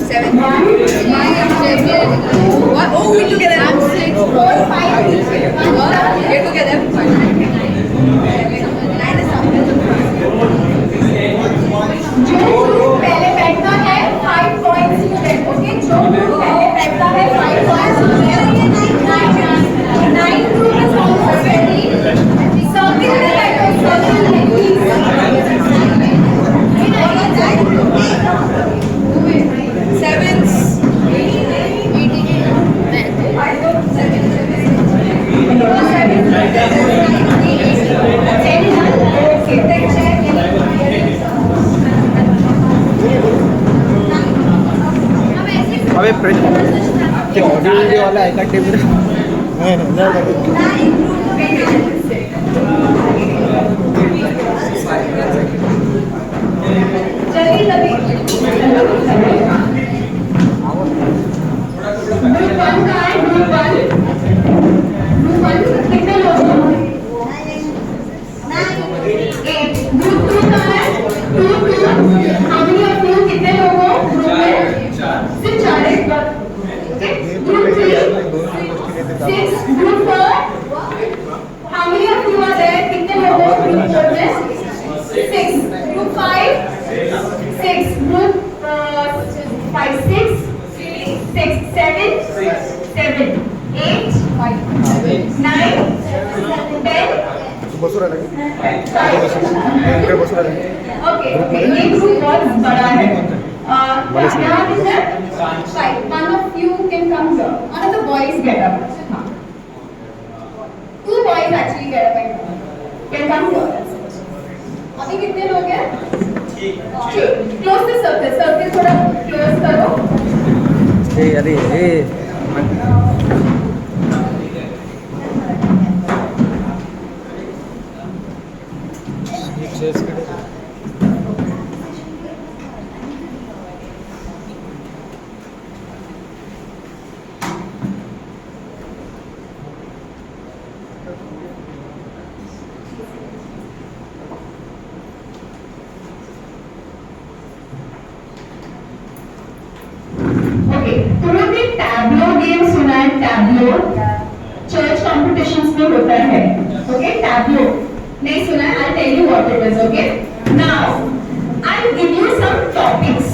Seven. What? Oh, we together. I'm 6, 4, 5. What? We're together. 9 is जो group पहले बैठता है 5 पॉइंट्स स्टूडेंट ओके जो ग्रुप पहले बैठता है 5 points student 9 group is almost ready circle में बैठो सर्किल में अबे ऑडियो वाला है कट टेबल जल्दी जल्दी ग्रुप 1 का है ग्रुप 1 कितने लोग हैं 8 ग्रुप 2 का है 2 how many of you कितने लोग हो ग्रुप में सिर्फ 4 है group 3 6 group 4 how many of you are there कितने लोग हो ग्रुप 4 में 6 ग्रुप 5 6 ग्रुप 5 6 6 7 7 8 9 10 बसुरा लगे इकडे बसुरा लगे ओके ये ग्रुप बहुत बड़ा है यहाँ पे sir one of you can come here one of the boys get up 2 boys actually get up can come here अभी कितने लोग हैं क्लोज द सर्किल सर्किल थोड़ा क्लोज करो अरे तुमने टैब्लो गेम सुना है टैब्लो चर्च कॉम्पिटिशंस में होता है ओके टैब्लो नहीं सुना है I tell you what it is okay now I give you some topics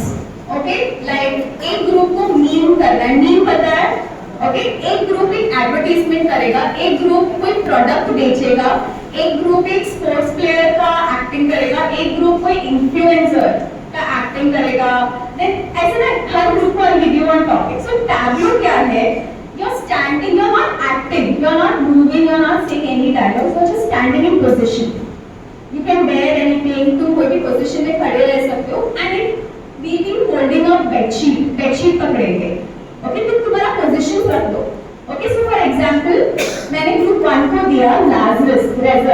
okay like एक ग्रुप को मीम करना है मीम पता है ओके एक ग्रुप एक एडवर्टाइजमेंट करेगा एक ग्रुप कोई प्रोडक्ट बेचेगा एक ग्रुप एक स्पोर्ट्स प्लेयर का एक्टिंग करेगा एक ग्रुप कोई इन्फ्लुएंसर का एक्टिंग करेगा देन ऐसे ना हर ग्रुप को I give you one topic so tableau क्या है you are standing you are not acting you are not moving you are not saying any dialogues you are just standing in position you can wear anything तुम कोई भी पोजीशन में खड़े रह सकते हो and it we be holding a bedsheet पकड़ेंगे ओके तो तुम्हारा पोजीशन रख दो ओके सो फॉर एग्जांपल मैंने ग्रुप 1 को दिया Lazarus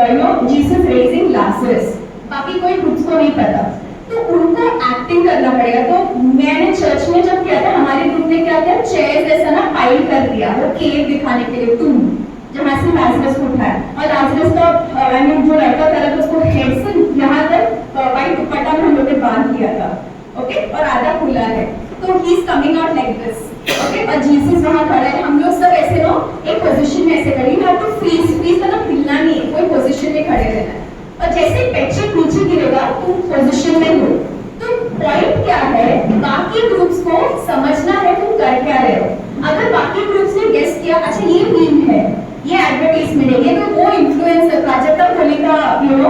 you know Jesus raising Lazarus बाकी कोई ग्रुप्स को नहीं पता तो उनको एक्टिंग करना पड़ेगा तो मैंने चर्च में जब किया था हमारे ग्रुप ने क्या किया चेयर्स ऐसा ना पाइल कर दिया वो केव दिखाने के लिए तुम जहां से लाजरस को उठाया और लाजरस का आई मीन जो लड़का था उसको हेड से यहाँ तक वाइट दुपट्टा में हम लोग ने बांध किया था ओके और आधा खुला है तो he is coming out like this okay और जीसस वहां खड़ा है हम लोग सब ऐसे नो एक पोजीशन में ऐसे खड़े हैं आपको फ्रीज मतलब हिलना नहीं है कोई पोजीशन में खड़े रहना है और जैसे बेडशीट नीचे गिरेगा तुम पोजीशन में हो तो पॉइंट क्या है बाकी ग्रुप्स को समझना है तुम कर क्या रहे हो अगर बाकी ग्रुप्स ने गेस किया अच्छा ये मीम है ये एडवर्टाइजमेंट है ये तो वो influencer Prajakta Malika you know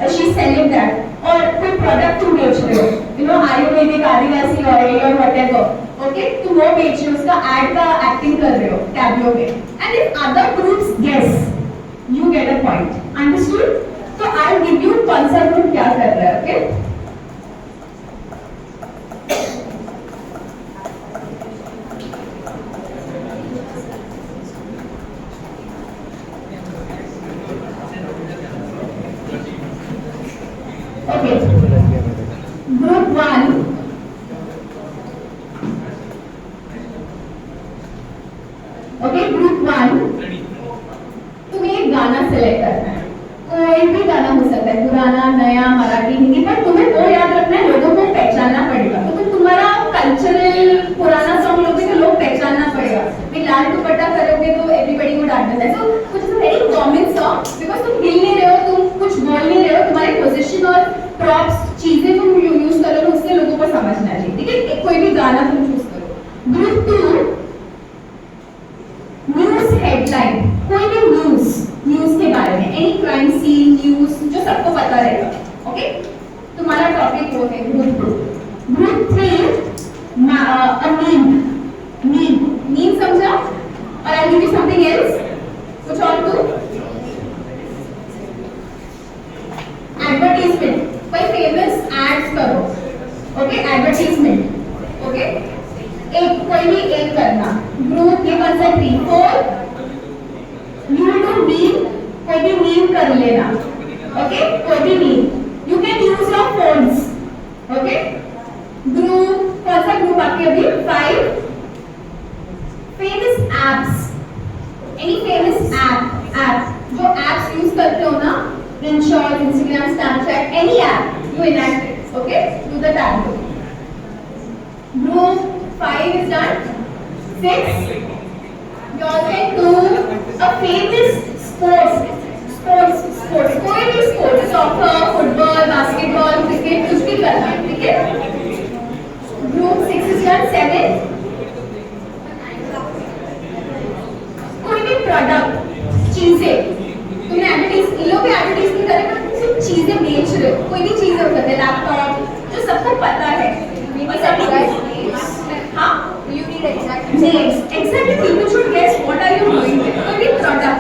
she is selling that और कोई प्रोडक्ट तुम बेच रहे हो you know Ayurvedic Adivasi oil और व्हाटएवर ओके तुम वो बेच रहे हो उसका एड का एक्टिंग कर रहे हो टैब्लो में and if other groups guess you get a point understood तो आई गिव यू कौन सा ग्रुप क्या कर रहा है okay okay group 1 okay group 1 तुम्हें एक गाना सेलेक्ट करना है कोई कोई भी गाना तुम चूज करो. Group 2 न्यूज हेडलाइन, कोई भी न्यूज के बारे में, एनी क्राइम सीन न्यूज जो सबको पता रहेगा. ओके, तुम्हारा टॉपिक वो है ग्रुप 2. ग्रुप 3 मीम समझा. और आई गिव यू समथिंग एल्स. कुछ और दो. एडवर्टाइजमेंट, कोई फेमस एड्स करो. Okay, advertisement. ओके, एक कोई भी एक करना. ग्रुप ये कौन सा 3 4 यू डू मीम, कोई भी मीम कर लेना. ओके, कोई भी meme. You can use your phones. Okay, group कौन सा ग्रुप आपके अभी 5 famous apps. Any famous app जो एप्स यूज करते हो ना, install Instagram Snapchat any app you enact it. Okay, do the tag. Group 5 is done. 6. You all can do a famous sports. कोई भी sports, soccer, football, basketball, cricket, कुछ भी करना है. ठीक है. Group 6 is done. 7. कोई भी प्रोडक्ट, चीजें तुमने एडवर्टाइज, इन लोग भी एडवर्टाइज नहीं करेगा, सिर्फ चीजें बेच रहे हो. कोई भी चीजें हो सकते हैं, लैपटॉप जो सबको पता है. हाँ, You need exact names. Exactly, people should guess what are you doing with. कोई भी product.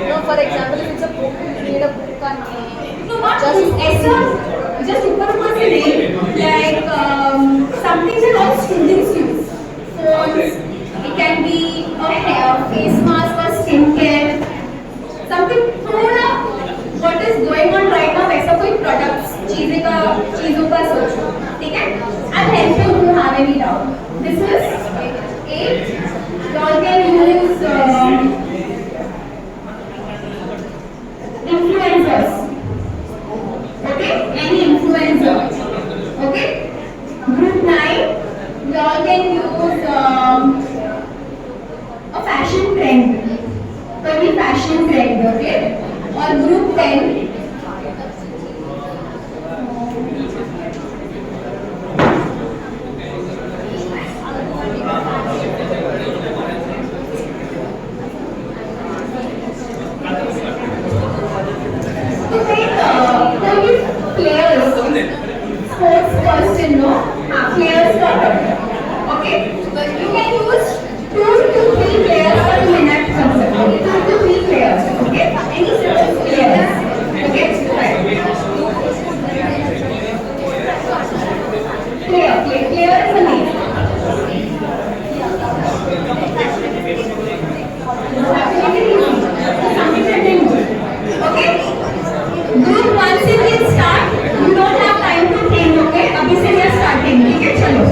No, for example, if it's a book, you need a book का name. No, not just ऐसा, just ऊपर से name, like something that all students use. Phones. It can be a hair, face mask or skincare. Something थोड़ा what is going on right now वैसा कोई products, चीजों का सोचो. ठीक है? I'll help you if you have any doubt. This is 8. You all can use influencers. Okay? Any influencer. Okay? Group 9. You all can use a fashion trend. कोई भी fashion trend. Okay? और group 10. Sports person, no? Players okay? But you can use 2 to 3 players for a minute concept. Okay? 2 to 3 players. Okay? Any set of players. Okay? Right. Player is a name. Something that they do. Okay? Group 1 से we start. You don't have time to think, okay? अभी से we are starting. ठीक है, चलो.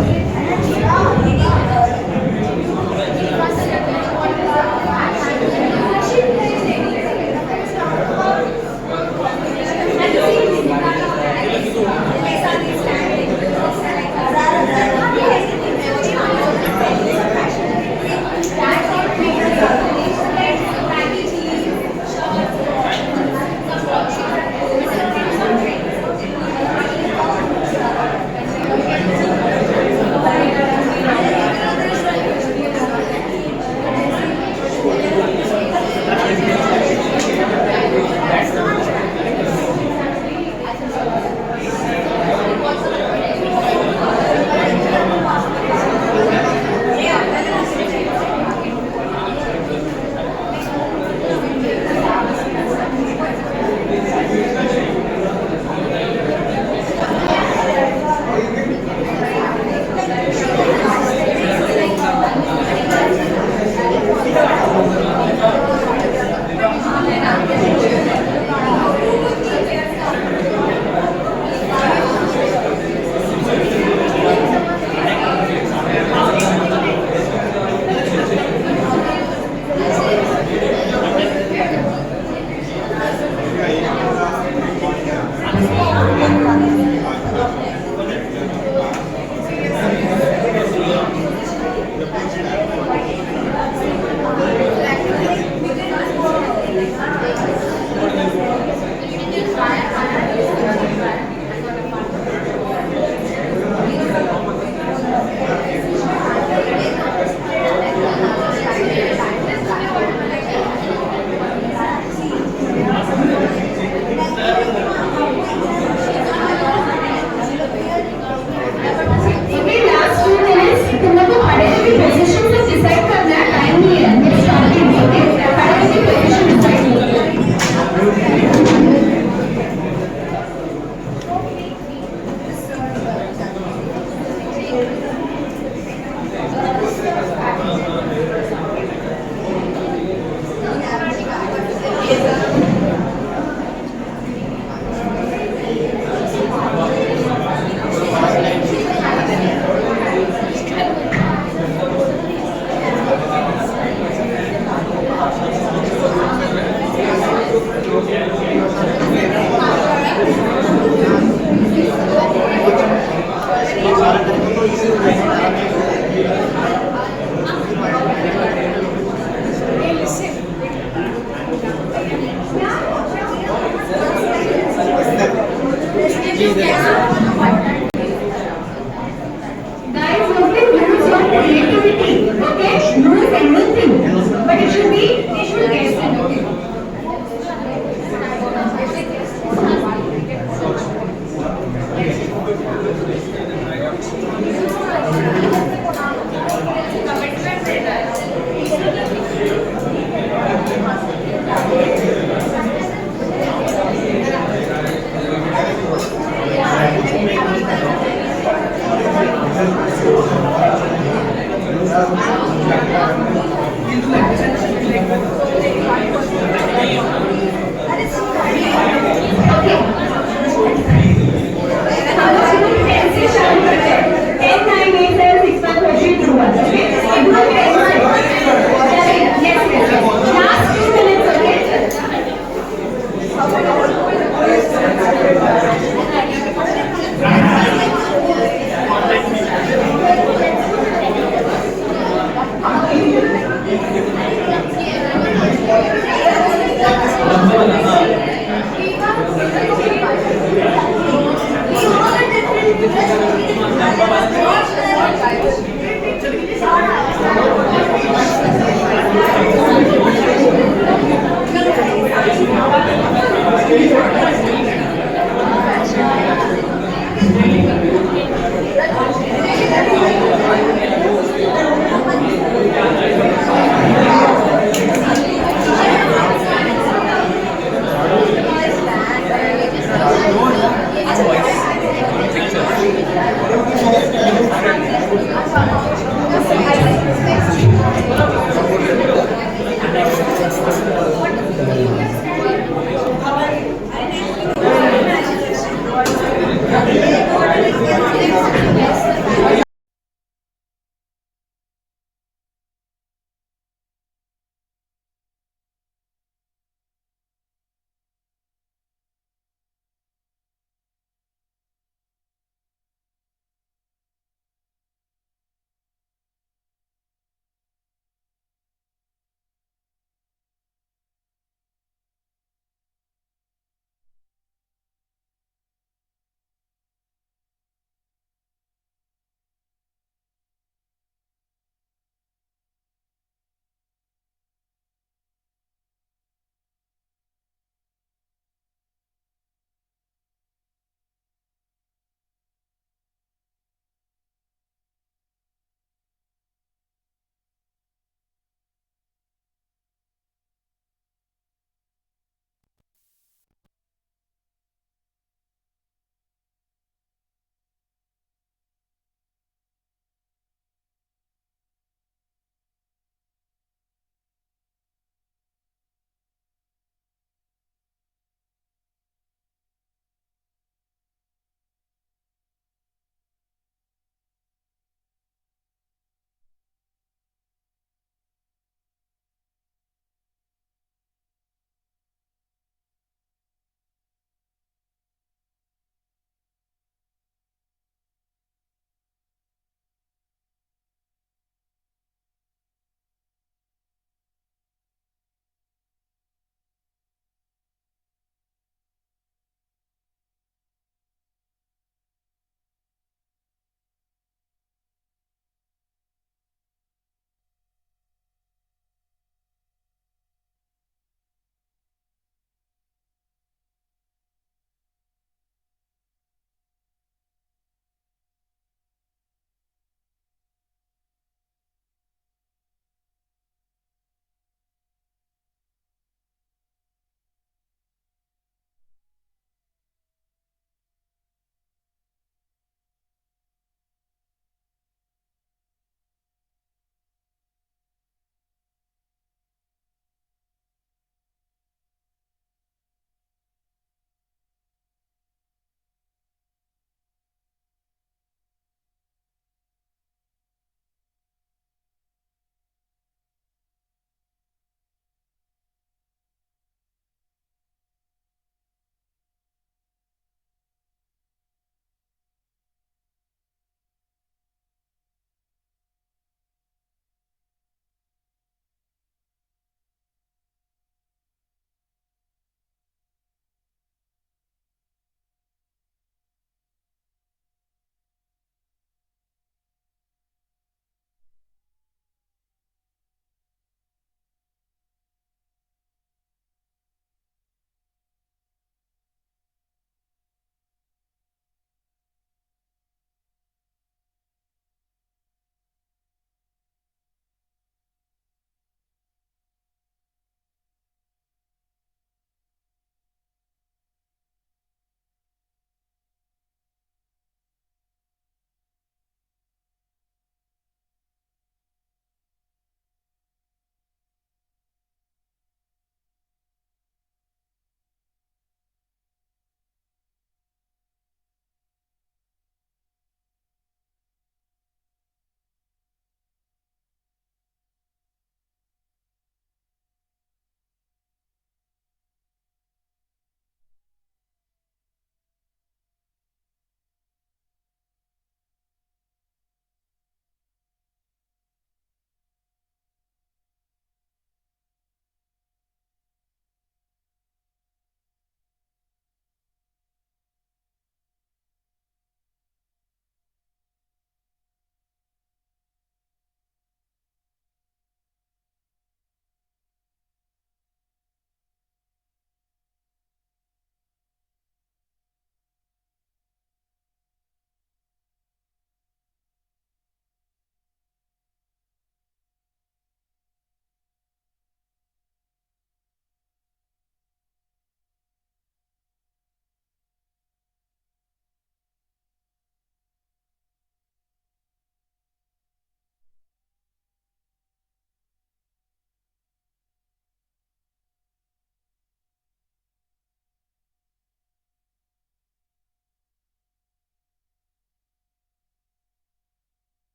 creativity, okay? Lose anything, but it should be, they should guess it, okay?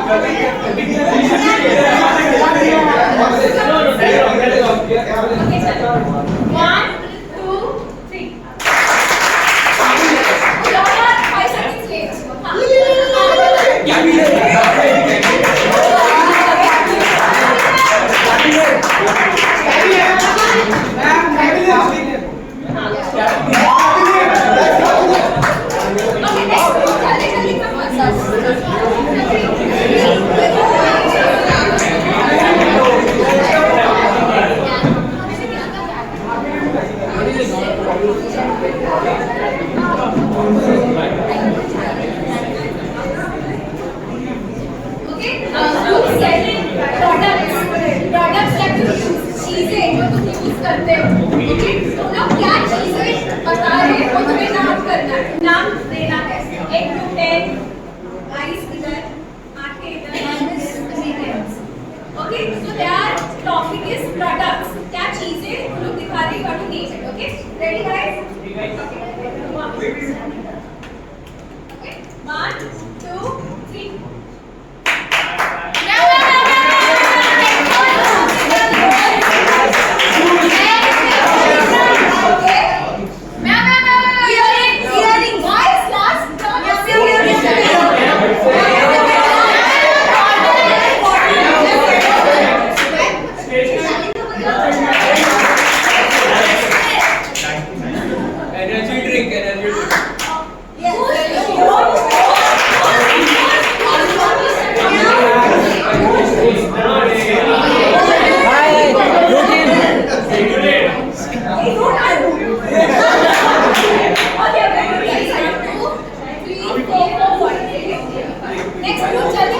One, two, three. You're 5 seconds late. Okay, next group, जल्दी come on. Okay, group 7 products that you use, चीजें जो तुम use करते हो, okay, तुम लोग क्या चीजें बता रहे हो, वो तुम्हें नाम करना है, नाम देना है, 1 to 10, आइस इधर, आंखें इधर, okay, so their topic is products, क्या चीजें तुम लोग दिखा रहे हो, to name it, okay, ready guys? Okay, 1, 2, 3. Energy drink, energy drink. Next group, जल्दी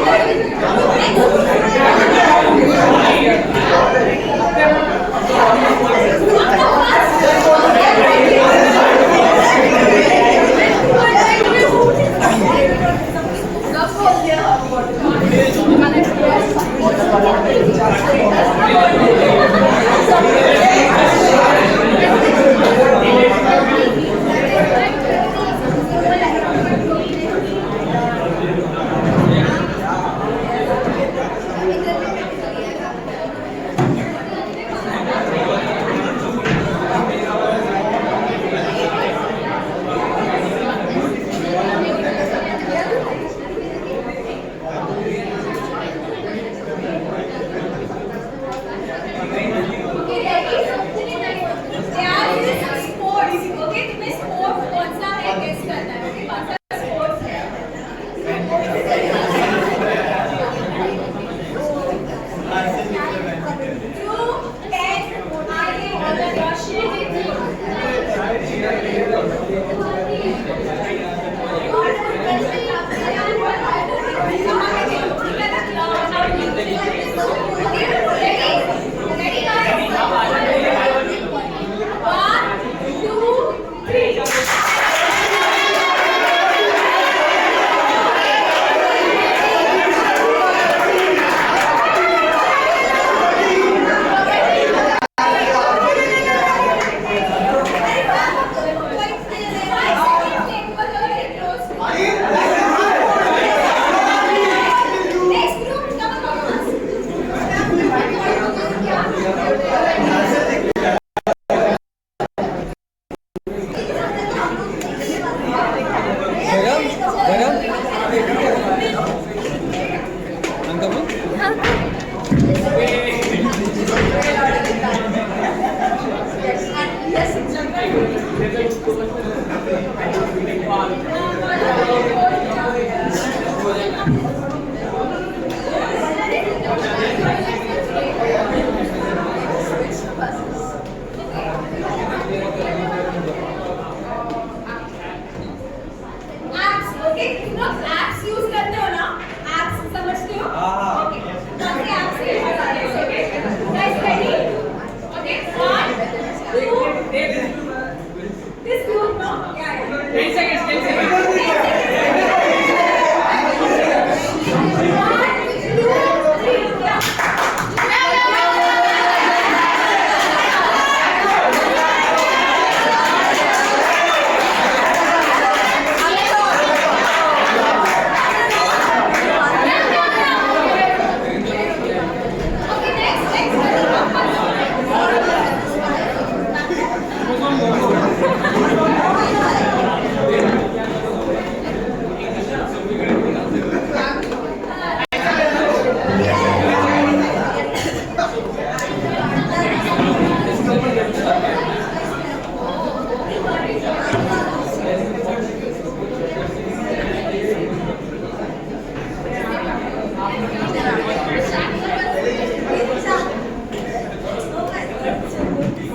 Okay,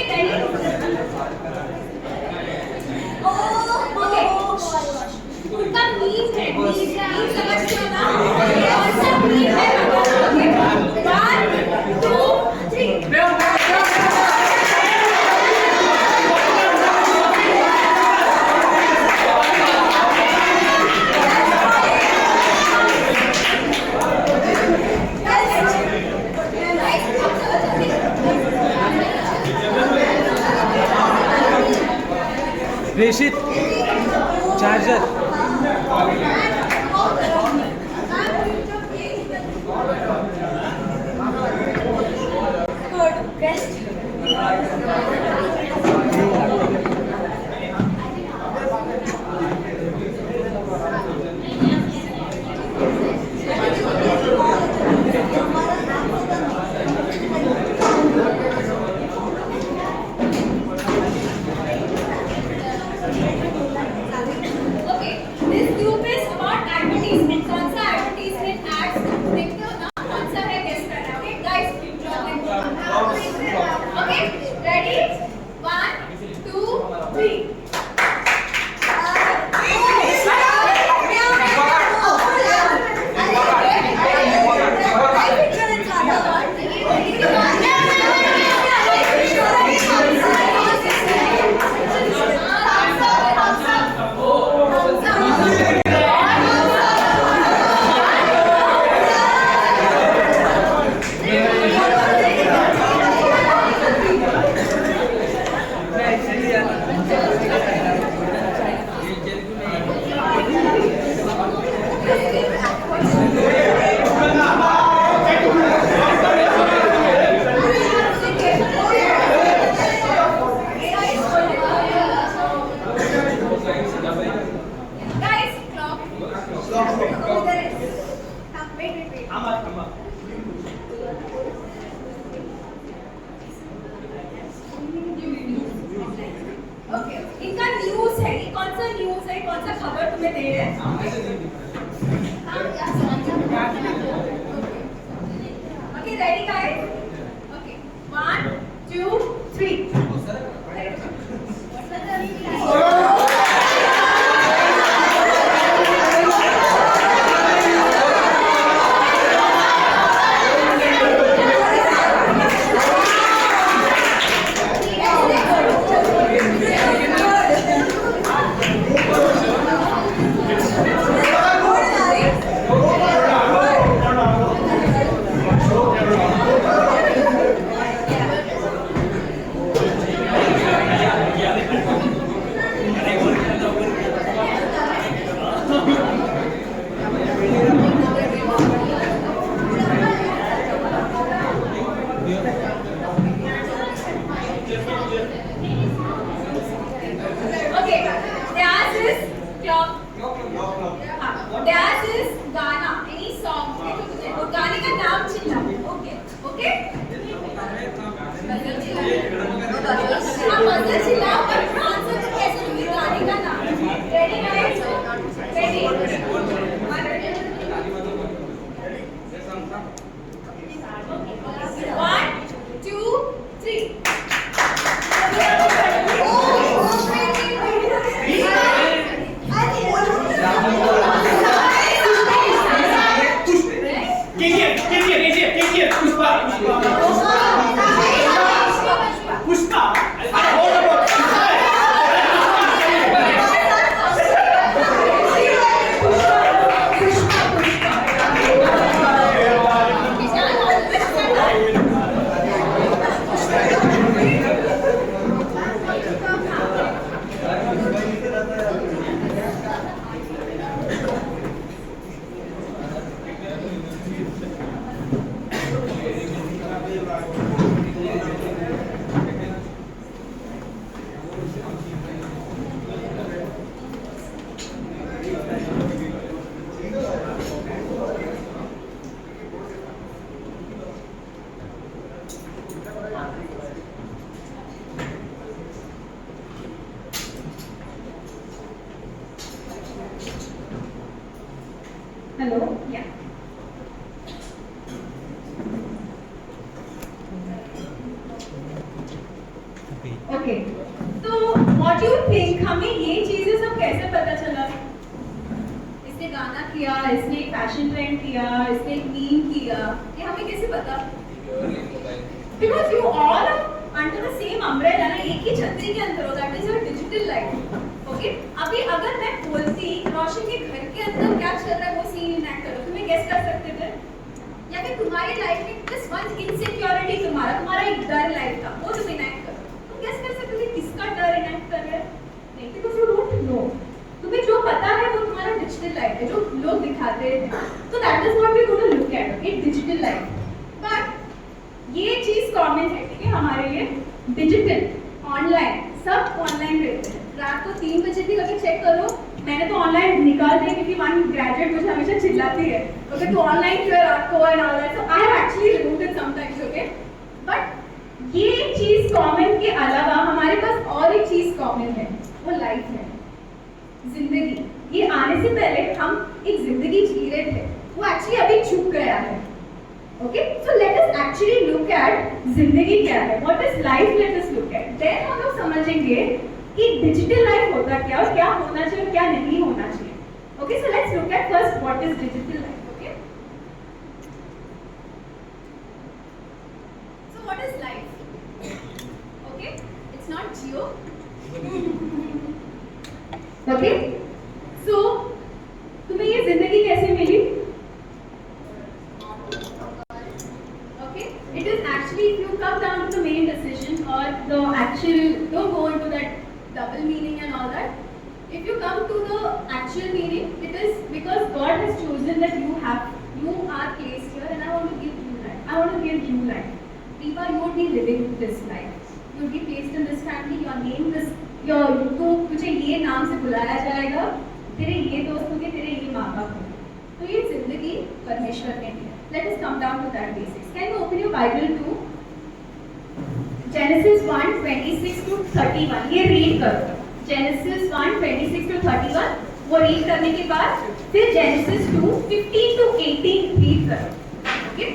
ready? Okay. उनका मीन है, मीन समझते हो ना? कौन सा मीन है? Okay. 1, 2, 3. प्रेषित charger Good. Best. Okay, this group is about advertisement. कौन सा advertisement ads देखते हो ना? कौन सा है guess करना है. Okay, guys, draw them. Okay, ready? 1, 2, 3. Guys, clock. Wait. Okay. इनका न्यूज़ है. ये कौन सा न्यूज़ है? कौन सा खबर तुम्हें दे रहे हैं? Okay, ready guys? Okay. 1, 2, 3. Hello या ओके, तो व्हाट यू थिंक, हमें ये चीजें सब कैसे पता चला? इसने गाना किया, इसने एक फैशन ट्रेंड किया, इसने एक मीम किया, ये हमें कैसे पता? Because you all under the same umbrella ना, एक ही छतरी के अंदर हो, that is your digital life. Okay, अभी अगर मैं बोलती रोशन के घर के अंदर क्या चल रहा है वो सीन इनैक्ट करो, तुम्हें गेस कर सकते थे? या फिर तुम्हारी लाइफ में जस्ट वन इनसिक्योरिटी, तुम्हारा एक डर लाइफ का, वो तुम इनैक्ट करो, तुम गेस कर सकते थे किसका डर इनैक्ट कर रहे हैं? नहीं, बिकॉज यू डोंट नो। तुम्हें जो पता है वो तुम्हारा डिजिटल लाइफ है, जो लोग दिखाते हैं, तो that is what we gonna look at, okay, digital life. But ये चीज कॉमन है, ठीक है, हमारे लिए डिजिटल, ऑनलाइन, सब ऑनलाइन रहते हैं। रात को 3 बजे भी अगर चेक करो, मैंने तो ऑनलाइन निकाल दिया क्योंकि वन ग्रेजुएट मुझे हमेशा चिल्लाती है, ओके, तो ऑनलाइन क्यों है रात को and all that, so I have actually removed it sometimes, okay. But ये चीज कॉमन के अलावा हमारे पास और एक चीज कॉमन है, वो लाइफ है, जिंदगी। ये आने से पहले हम एक जिंदगी जी रहे थे, वो एक्चुअली अभी छुप गया है। Okay, so let us actually look at जिंदगी क्या है, what is life, let us look at, then हम लोग समझेंगे कि डिजिटल लाइफ होता क्या और क्या होना चाहिए और क्या नहीं होना चाहिए। Okay, so let's look at first what is digital life. Okay, so what is life? Okay, it's not जियो। ओके, सो तुम्हें ये जिंदगी कैसे मिली? Okay, it is actually, if you come down to the main decision or the actual, don't go into that double meaning and all that. If you come to the actual meaning, it is because God has chosen that you are placed here, and I want to give you life. I want to give you life. Deepa, you would be living this life. You would be placed in this family. Your name is your, तो तुझे ये नाम से बुलाया जाएगा, तेरे ये दोस्त होंगे, तेरे ये माँ बाप होंगे। तो ये जिंदगी परमेश्वर ने दी है। Let us come down to that basics. Can you open your Bible to Genesis 1:26 to 31? ये read करो। Genesis 1:26 to 31 वो read करने के बाद फिर Genesis 2:15 to 18 read करो। Okay?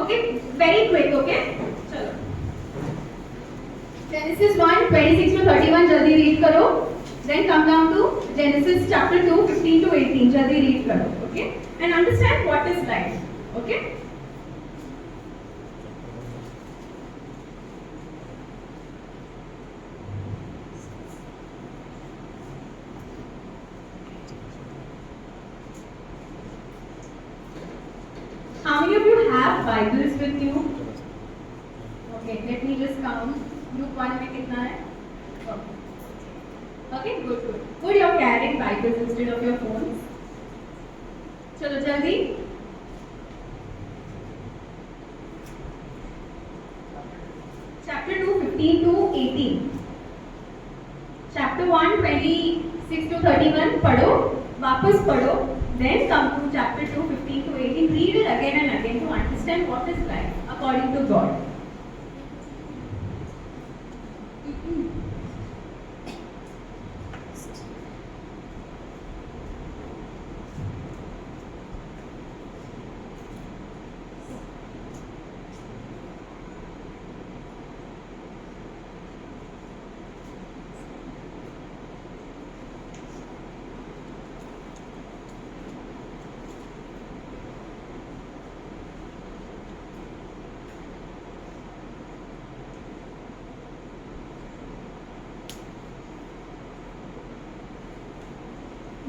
Okay, very quick. Okay? चलो। Genesis 1:26 to 31 जल्दी read करो। Then come down to Genesis chapter 2:15 to 18. Jaldi read karo, okay? And understand what is life, okay? How many of you have Bibles with you? Okay, let me just count. Group 1 में कितना है? Okay. Okay, good, good. Good, you're carrying Bibles instead of your phones. चलो जल्दी। Chapter 2:15 to 18. Chapter 1:26 to 31 पढ़ो, वापस पढ़ो. Then come to chapter 2:15 to 18. Read it again and again to understand what is life according to God.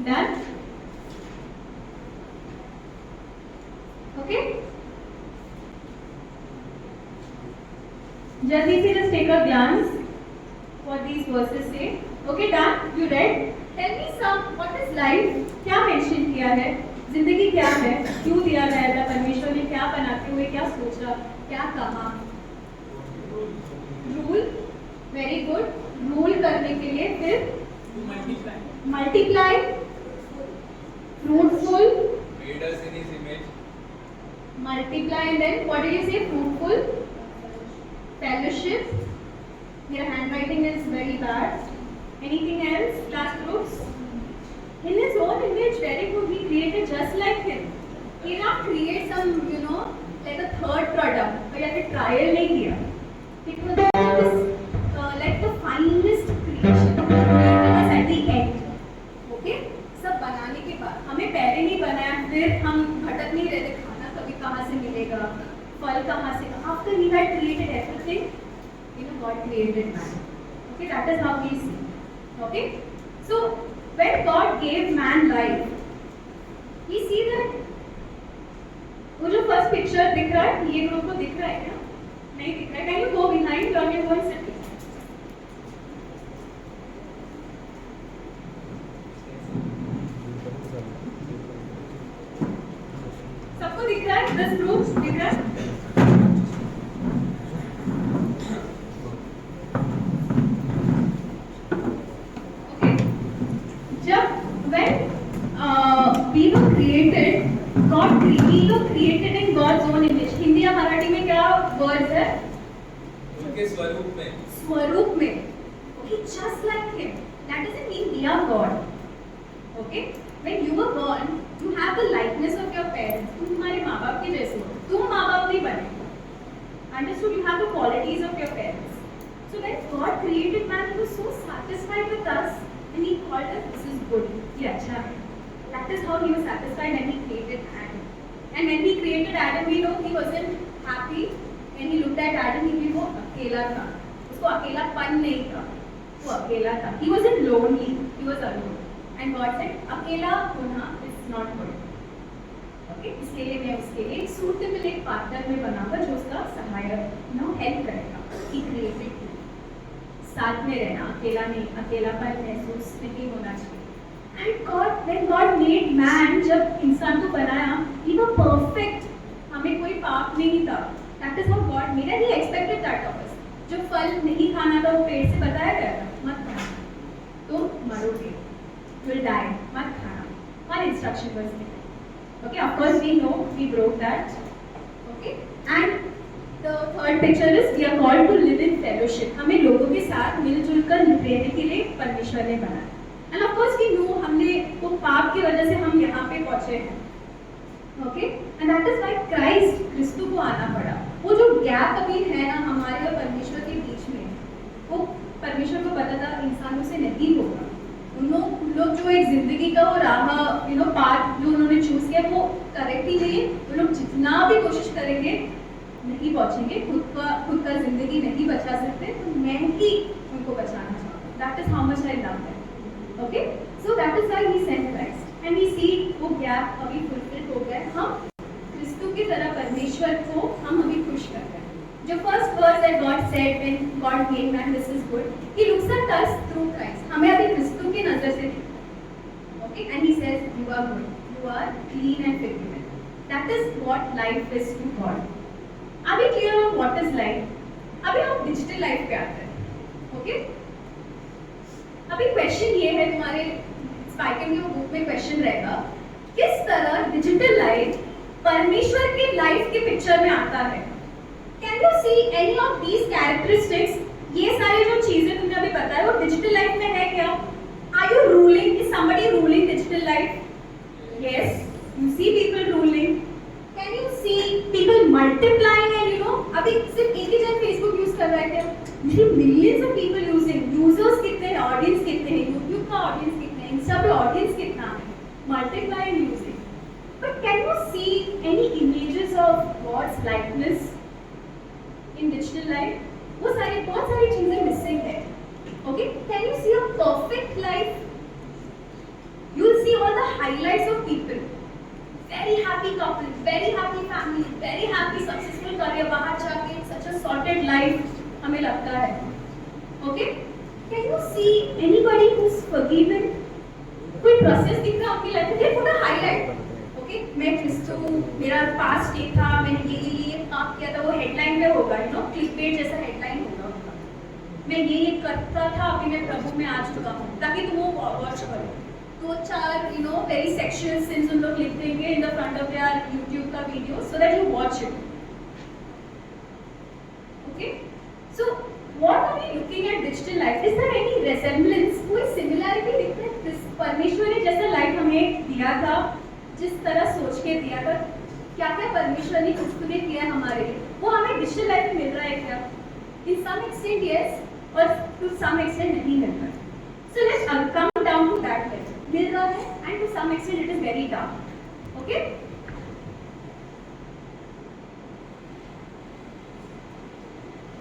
Done? Okay? Jaldi se just take a glance what these verses say. Okay, done? You read? Tell me some, what is life? क्या mention किया है? जिंदगी क्या है? क्यों दिया गया था? परमेश्वर ने क्या बनाते हुए क्या सोचा? क्या कहा? Rule? Very good. Rule करने के लिए फिर multiply, fruitful, Made us in his image. multiply, and then what did you say? Fruitful, fellowship. Your handwriting is very bad. Anything else? Last group. he not create some, you know, like a third product, but या फिर trial नहीं किया. It was like the finest creation was at the end. Okay? सब बनाने के बाद हमें पहले नहीं बनाया, फिर हम भटक नहीं रहे थे खाना कभी कहाँ से मिलेगा, फल कहाँ से. After he had created everything, you know, God created man. Okay, that is how we see. Okay, so when God gave man life, we see that वो जो first picture दिख रहा है, ये ग्रुप को दिख रहा है क्या? नहीं दिख रहा है. Can you go behind? Can you go and sit? सबको दिख रहा है? 10 ग्रुप्स दिख रहा है? Okay. जब when we were created, we were created in God's own image. Hindi या मराठी में क्या वर्ड है? उनके स्वरूप में. स्वरूप में. Okay, just like him. That doesn't mean we are God. Okay? When you were born, you have the likeness of your parents. तुम तुम्हारे माँ बाप के जैसे हो. तुम माँ बाप नहीं बने. Understood? You have the qualities of your parents. So when God created man, He was so satisfied with us, and He called us, "This is good." ये अच्छा है. That is how He was satisfied when He created Adam. And when He created Adam, we know He wasn't happy. When He looked at Adam, He वो अकेला था. उसको अकेलापन नहीं था. वो अकेला था. He wasn't lonely. He was alone. And God said, अकेला होना is not good. Okay? इसके लिए मैं उसके लिए एक suitable एक पार्टनर में बनाऊंगा जो उसका सहायक, you know, help करेगा. He created you. साथ में रहना, अकेला नहीं, अकेलापन महसूस नहीं होना चाहिए. And God, when God made man, जब इंसान को बनाया, He was perfect. हमें कोई पाप नहीं था. That is how God made, and He expected that of us. जो फल नहीं खाना था वो पेट से बताया गया था, मत खाना, तुम मरोगे. Will die. मत खाना. One instruction was given. Okay, of course we know we broke that. Okay, and the third picture is we are called to live in fellowship. हमें लोगों के साथ मिलजुल कर रहने के लिए परमेश्वर ने बनाया. And of course we know हमने वो पाप की वजह से हम यहाँ पे पहुँचे हैं. Okay, and that is why Christ क्रिस्तु को आना पड़ा. वो जो गैप अभी है ना हमारे और परमेश्वर के बीच में, वो परमेश्वर को पता था इंसानों से नहीं होगा. उन लोग जो एक जिंदगी का वो राह, यू नो, पाथ जो उन्होंने चूज किया वो करेक्ट ही नहीं. वो लोग जितना भी कोशिश करेंगे नहीं पहुंचेंगे. खुद का जिंदगी नहीं बचा सकते, तो मैं ही उनको बचाना चाहता हूँ. That is how much I love them. Okay, so that is why he sent Christ and we see वो गैप अभी फुलफिल हो गया. हम क्रिस्तु की तरह परमेश्वर को हम अभी खुश कर रहे हैं. जो first word that God said when God made man, this is good. He looks at us through Christ. हमें अभी क्रिस्तु की नजर से देखता है. Okay, and He says, "You are good. You are clean and forgiven." That is what life is to God. अभी clear हो what is life? अभी हम डिजिटल लाइफ पे आते हैं. Okay? अभी क्वेश्चन ये है, तुम्हारे स्पाइकन की वो बुक में क्वेश्चन रहेगा, किस तरह डिजिटल लाइफ परमेश्वर के लाइफ के पिक्चर में आता है. Can you see any of these characteristics? ये सारी जो चीजें तुमने अभी बताया वो डिजिटल लाइफ में है क्या? Are you ruling? Is somebody ruling digital life? Yes. You see people ruling. Can you see people multiplying and you know? अभी सिर्फ एक ही जन Facebook यूज कर रहे थे. Millions of people using. Users कितने हैं? Audience कितने हैं? YouTube का audience कितने हैं? Insta पे audience कितना है? Multiplying using. But can you see any images of God's likeness in digital life? वो सारी बहुत सारी चीजें मिसिंग है. Okay, can you see a perfect life? You will see all the highlights of people. Very happy couple, very happy family, very happy successful career, बाहर जाके such a sorted life हमें लगता है. Okay, can you see anybody who's forgiven? कोई process दिख रहा आपकी life में? ये पूरा हाईलाइट. ओके, मैं क्रिस्तु, मेरा पास्ट ये था, मैंने ये काम किया था, वो हेडलाइन पे होगा, यू नो, क्लिक पेज जैसा हेडलाइन होगा उसका. मैं ये करता था, अभी मैं प्रभु में आ चुका हूँ, ताकि तुम वो वॉच करो. 2-4 you know very sections since उन लोग लिख देंगे in the front of their YouTube का video so that you watch it. Okay, so what are we looking at digital life? Is there any resemblance? कोई similarity दिखता है? परमेश्वर ने जैसा लाइफ हमें दिया था, जिस तरह सोच के दिया था, क्या क्या परमेश्वर ने उसने किया है हमारे लिए, वो हमें डिजिटल लाइफ में मिल रहा है क्या? इन सम एक्सटेंट यस, और टू सम एक्सटेंट नहीं मिल रहा है. So let's come down to that level. मिल रहा है and to some extent it is very tough. Okay,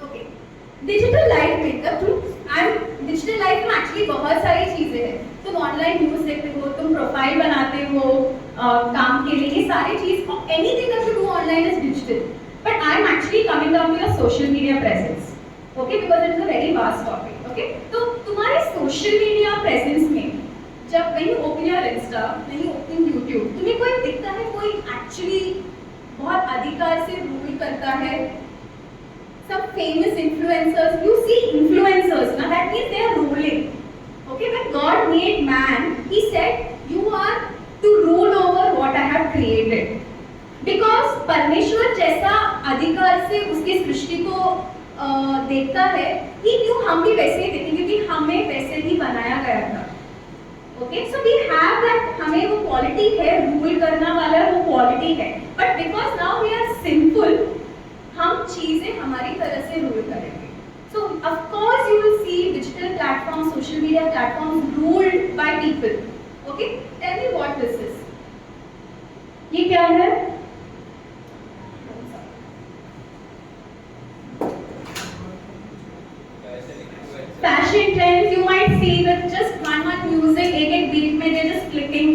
okay. Digital life में डिजिटल लाइफ में एक्चुअली बहुत सारी चीजें हैं. तुम ऑनलाइन न्यूज देखते हो, तुम प्रोफाइल बनाते हो काम के लिए, ये सारी चीज, anything that you do online is digital. But I am actually coming down to your social media presence. Okay, because it is a very vast topic. Okay, तो तुम्हारे सोशल मीडिया प्रेजेंस में जब when you open your Insta, when you open YouTube, तुम्हें कोई दिखता है कोई actually बहुत अधिकार से रूल करता है? Some famous influencers, you see influencers, now that means they are ruling. Okay, when God made man, He said you are to rule over what I have created. Because परमेश्वर जैसा अधिकार से उसकी सृष्टि को देखता है, He knew हम भी वैसे ही देखेंगे क्योंकि हमें वैसे ही बनाया गया था. Okay, so we have that, हमें वो क्वालिटी है, रूल करना वाला वो क्वालिटी है. But because now we are sinful, हम चीजें हमारी तरह से रूल करेंगे. So of course you will see digital platforms, social media platforms ruled by people. Okay, tell me what this is. ये क्या है? Fashion trends, you might see that just one music, एक beat में they're just clicking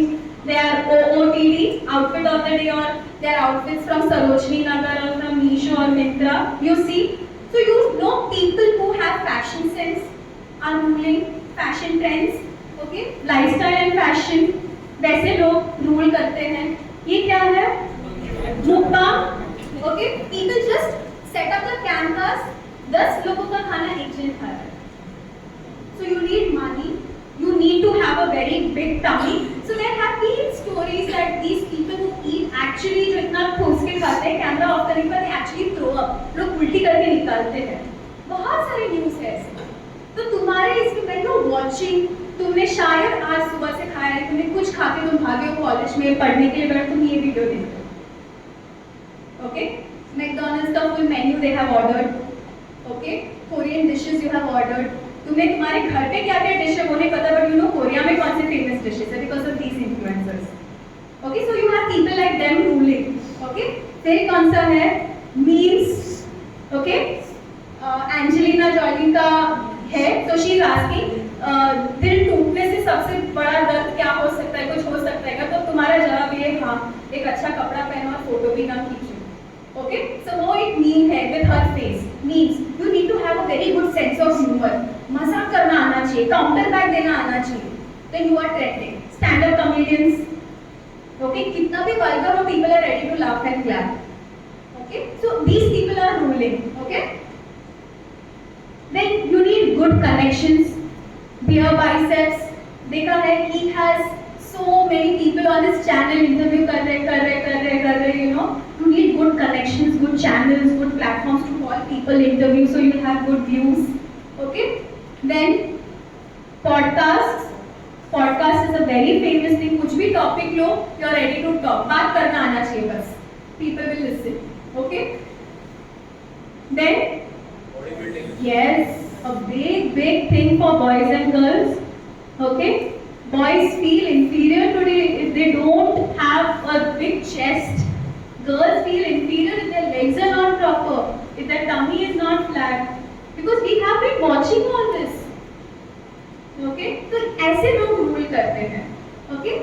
their OOTD, outfit of the day, or their outfits from Sarojini Nagar or from Meesho or Myntra. You see, so you know people who have fashion sense are ruling fashion trends. Okay, lifestyle and fashion, वैसे लोग rule करते हैं. ये क्या है? mukbang. Okay, people just set up the cameras, 10 लोगों का खाना एक जन खा रहा है. So you need money, you need to have a very big tummy. So there have been stories that these people who eat actually जो इतना ठूस के खाते हैं, कैमरा ऑफ करने पर they actually throw up, लोग उल्टी करके निकालते हैं. बहुत सारे न्यूज़ है ऐसे. तो तुम्हारे इसमें when you're watching, तुमने शायद आज सुबह से खाया है, तुमने कुछ खा के तुम भागे हो कॉलेज में पढ़ने के लिए, अगर तुम ये वीडियो देखते हो. ओके, मैकडॉनल्ड्स का full menu they have ordered. Okay, Korean dishes you have ordered. तुम्हें तुम्हारे घर पे क्या क्या डिश है वो नहीं पता, बट यू नो कोरिया में कौन से फेमस डिशेस है because of these influencers. Okay, so you have people like them ruling. Okay, फिर कौन सा है? मीम्स. ओके, एंजेलिना जॉली का है, तो शी इज आस्किंग दिल टूटने से सबसे बड़ा दर्द क्या हो सकता है, कुछ हो सकता है क्या? तो तुम्हारा जवाब ये, हाँ, एक अच्छा कपड़ा पहनो और फोटो भी ना खींचो. Okay, so वो एक मीम है with her face. Means you need to have a very good sense of humor. मजाक करना आना चाहिए, काउंटर बैक देना आना चाहिए. Then you are trending. Stand-up comedians. Okay, कितना भी vulgar हो, people are ready to laugh and clap. Okay, so these people are ruling. Okay. Then you need good connections. Beer biceps. देखा है, he has so many people on his channel interview कर रहे, you know. You need good connections, good channels, good platforms to call people interview, so you have good views. Okay. Then podcasts. Podcast is a very famous thing. कुछ भी topic low, you are ready to talk. बात करना आना चाहिए बस. People will listen. Okay. Then yes, a big thing for boys and girls. Okay. Boys feel inferior today if they don't have a big chest. Girls feel inferior if their legs are not proper, if their tummy is not flat, because we have been watching all this. Okay, तो ऐसे लोग rule करते हैं. Okay,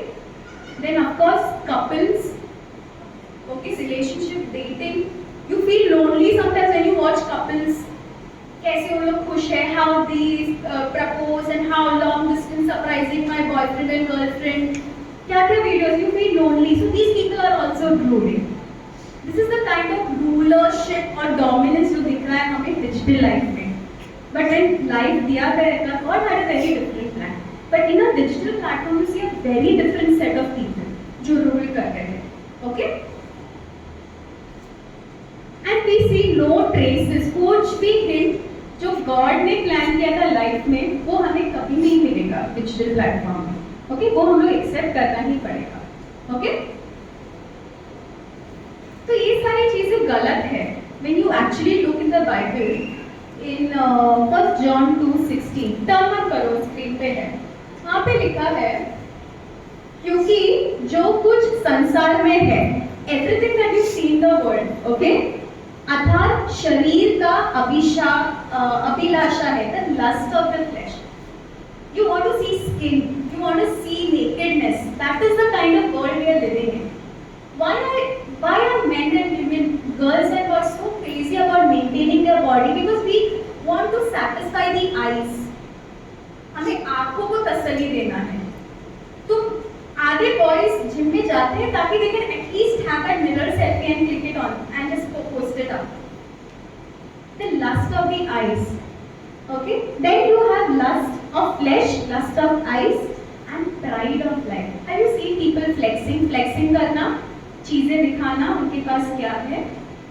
then of course couples. Okay, relationship, dating. You feel lonely sometimes when you watch couples. कैसे वो लोग खुश है, how these propose and how long distance surprising my boyfriend and girlfriend. क्या क्या videos, you feel lonely. So these people are also ruling. This is the kind of rulership or dominance जो दिख रहा है हमें digital life में. But when life दिया गया था, God had a very different plan. But in a digital platform, you see a very different set of people जो rule कर रहे हैं. Okay? And we see no traces. कुछ भी hint जो God ने प्लान किया था लाइफ में, वो हमें कभी नहीं मिलेगा डिजिटल प्लेटफॉर्म में. ओके, वो हम लोग एक्सेप्ट करना ही पड़ेगा. ओके, तो ये सारी चीजें गलत है. When you actually look in the Bible, in 1 John 2:16, term मत करो, स्क्रीन पे है, वहाँ पे लिखा है क्योंकि जो कुछ संसार में है, everything that you see in the world, okay, अर्थात शरीर का अभिलाषा है, the lust of the flesh. You want to see skin, you want to see nakedness. That is the kind of world we are living in. Why are men and women, girls and boys so crazy about maintaining their body? Because we want to satisfy the eyes. हमें आँखों को तसल्ली देना है. तुम आधे boys gym में जाते हैं ताकि they can at least have that mirror selfie and click it on and just post it up. The lust of the eyes. Okay, then you have lust of flesh, lust of eyes, and pride of life. Have you seen people flexing? Flexing करना, चीजें दिखाना, उनके पास क्या है?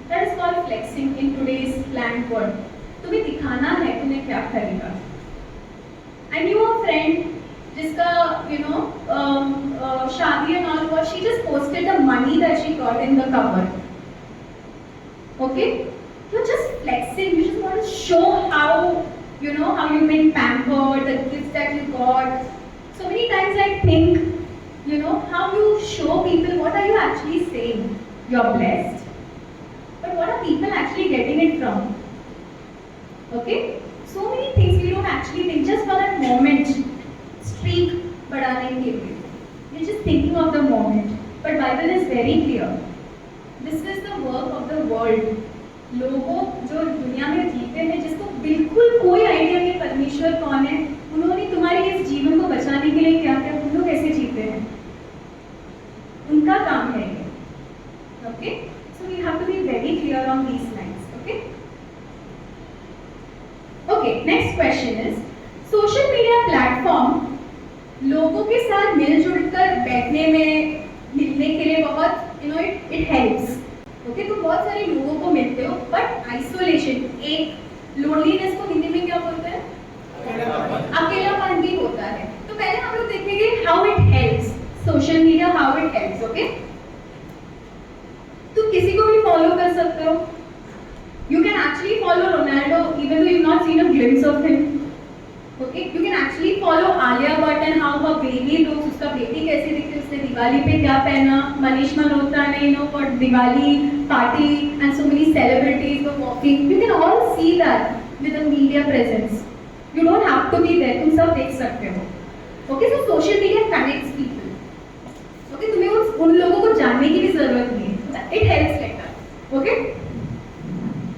That is called flexing in today's slang word. तुम्हें दिखाना है, तुम्हें क्या खरीदा? I knew a friend जिसका शादी and all was, she just posted the money that she got in the cover. Okay, you're just flexing. You just want to show how. How you've been pampered, the gifts that you got. So many times I think, how you show people, what are you actually saying? You're blessed. But what are people actually getting it from? Okay? So many things we don't actually think, just for that moment, streak बढ़ाने के लिए. You're just thinking of the moment. But Bible is very clear. This is the work of the world. लोगों जो दुनिया में जीते हैं, जिसको बिल्कुल कोई आइडिया नहीं परमेश्वर कौन है, उन्होंने तुम्हारे इस जीवन को बचाने के लिए क्या क्या, तुम लोग कैसे जीते हैं, उनका काम है ये. Okay, so we have to be very clear on these lines. Okay, okay, next question is, social media platform लोगों के साथ मिलजुल कर बैठने में, मिलने के लिए बहुत इट हेल्प्स. ओके, तो बहुत सारे लोगों को मिलते हो, बट आइसोलेशन, एक लोनलीनेस को हिंदी में क्या बोलते हैं, अकेलापन भी होता है. तो पहले हम लोग देखेंगे how it helps, social media how it helps. Okay, तुम किसी को भी फॉलो कर सकते हो. You can actually follow Ronaldo even though you not seen a glimpse of him. Okay, you can actually follow Alia Bhatt and how her baby looks, उसका बेटी कैसी दिखती है, उसने दिवाली पे क्या पहना, मनीष मल्होत्रा ने for Diwali party and so many celebrities were walking. You can all see that with a media presence. You don't have to be there, तुम सब देख सकते हो. Okay, so social media connects people. Okay, तुम्हें उन लोगों को जानने की भी जरूरत नहीं है. It helps like that. Okay,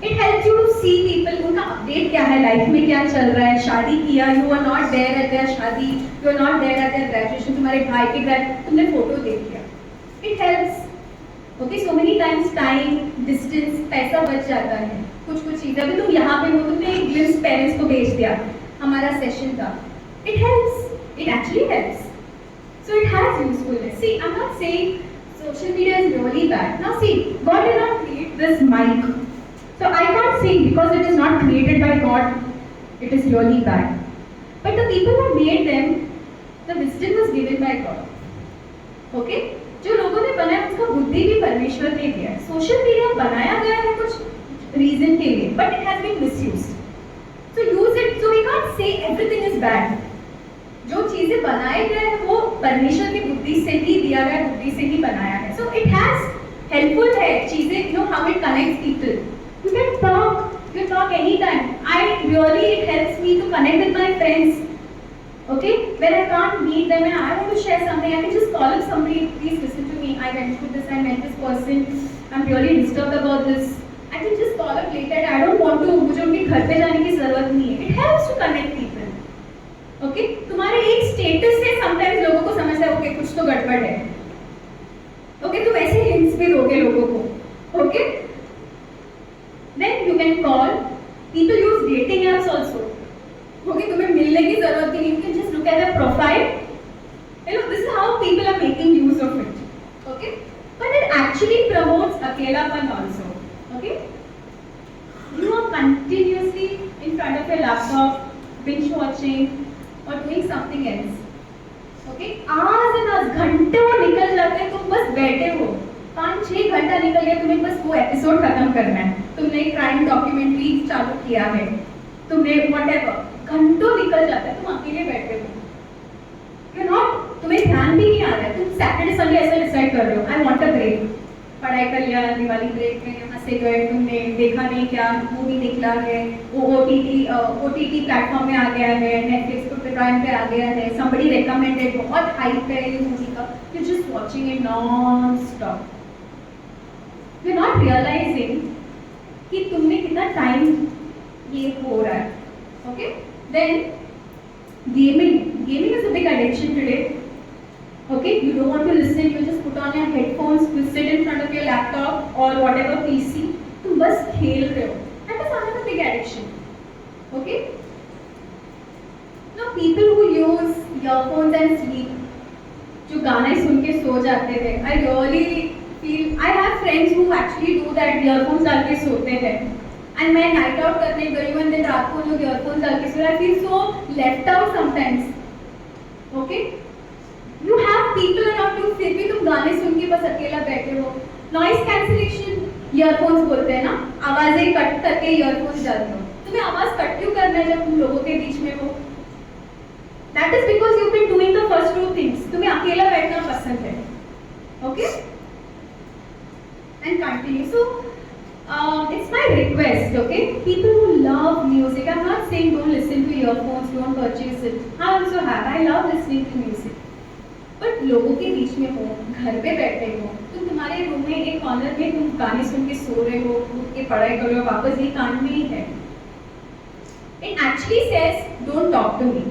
it helps you to see people, उनका अपडेट क्या है, लाइफ में क्या चल रहा है. शादी किया, you are not there at their shaadi, you are not there at their graduation, तुम्हारे भाई की तुमने फोटो देख लिया. It helps. Okay, so many times time, distance, पैसा बच जाता है. कुछ चीजें, अभी तुम यहाँ पे हो, तुमने एक ग्लिम्स पेरेंट्स को भेज दिया हमारा सेशन का. It helps, it actually helps. So it has usefulness. See, I am not saying social media is really bad. Now see, God did not create this mic. So I can't sing because it is not created by God. It is really bad. But the people who made them, the wisdom was given by God. Okay? जो लोगों ने बनाया उसका बुद्धि भी परमेश्वर ने दिया है. सोशल मीडिया बनाया गया है कुछ रीजन के लिए, but it has been misused. So use it. So we can't say everything is bad. जो चीजें बनाए गए हैं वो परमेश्वर की बुद्धि से ही दिया गया, बुद्धि से ही बनाया है. So it has helpful है चीजें, how it connects people. You can talk anytime. It helps me to connect with my friends. Okay, when I can't meet them and I want to share something, I can just call up somebody. Please listen to me. I went through this. I met this person. I'm really disturbed about this. I can just call up later. I don't want to. मुझे उनके घर पे जाने की जरूरत नहीं है. It helps to connect people. Okay, तुम्हारे एक स्टेटस से sometimes लोगों को समझता है okay कुछ तो गड़बड़ है. Okay, तुम ऐसे hints भी दोगे लोगों को. Okay, then you can call. People use dating apps also. Okay, तुम्हें मिलने की जरूरत ही नहीं. You can just look at their profile. This is how people are making use of it. Okay, but it actually promotes अकेलापन also. Okay, you are continuously in front of your laptop, binge watching or doing something else. Okay, hours and hours, घंटों निकल जाते हैं, तुम बस बैठे हो. 5-6 घंटा निकल गया, तुम्हें बस वो एपिसोड खत्म करना है, तुमने क्राइम डॉक्यूमेंट्री चालू किया है, तुमने व्हाटएवर घंटों निकल जाता है, तुम अकेले बैठे हो, यू नो, तुम्हें ध्यान भी नहीं आ रहा है, तुम सैटरडे संडे ऐसा डिसाइड कर रहे हो आई वांट अ ब्रेक, पढ़ाई कर लिया, दिवाली ब्रेक में यहाँ से गए, तुमने देखा नहीं क्या मूवी निकला है, वो ओटीटी प्लेटफॉर्म में आ गया है, नेटफ्लिक्स पे प्राइम पे आ गया है, somebody recommended, बहुत हाइप है ये मूवी का, you just watching it non stop, you not realizing कि तुमने कितना टाइम ये हो रहा है, okay. Then gaming is a big addiction today, okay, you don't want to listen, you just put on your headphones, you sit in front of your laptop or whatever PC, तुम बस खेल रहे हो, that is another big addiction, okay। Now people who use earphones and sleep, जो गाना सुन के सो जाते थे, I really feel, I have friends who actually do that, earphones डाल के सोते हैं, and मैं night out करने गई हूँ and then रात को लोग earphones डाल के सो, I feel so left out sometimes, okay। You have people around you, फिर भी तुम गाने सुन के बस अकेला बैठे हो, नॉइस कैंसिलेशन ईयरफोन्स बोलते हैं ना, आवाजें कट करके ईयरफोन्स डालते हो, तुम्हें आवाज कट क्यों करना है जब तुम लोगों के बीच में हो, that is because you been doing the first two things, तुम्हें अकेला बैठना पसंद है, okay. And continue, so it's my request, okay, people who love music, I'm not saying don't listen to earphones, don't purchase it, I also have, I love listening to music, but लोगों के बीच में हो, घर पे बैठे हो, तुम तुम्हारे रूम में एक कॉर्नर में तुम गाने सुन के सो रहे हो, उठ के पढ़ाई कर रहे हो, वापस ये कान में ही है, it actually says don't talk to me,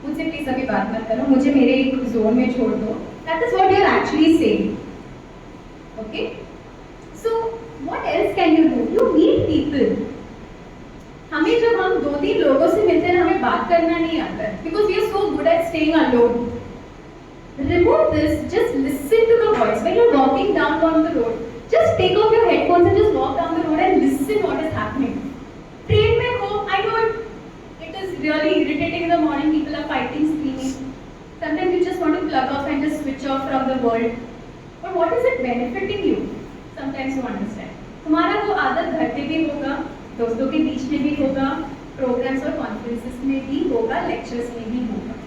मुझसे प्लीज अभी बात मत करो, मुझे मेरे एक जोन में छोड़ दो, that is what you are actually saying, okay. So what else can you do, you meet people, हमें जब हम 2-3 लोगों से मिलते हैं हमें बात करना नहीं आता है, because we are so good at staying alone. Remove this, just listen to the voice. When you're walking down the road, just take off your headphones and just walk down the road and listen what is happening. Train mein ho, I know it is really irritating in the morning, people are fighting, screaming. Sometimes you just want to plug off and just switch off from the world. But what is it benefiting you? Sometimes you understand. तुम्हारा वो आदत घर पे भी होगा, दोस्तों के बीच में भी होगा, प्रोग्राम्स और कॉन्फ्रेंसेस में भी होगा, लेक्चर्स में भी होगा।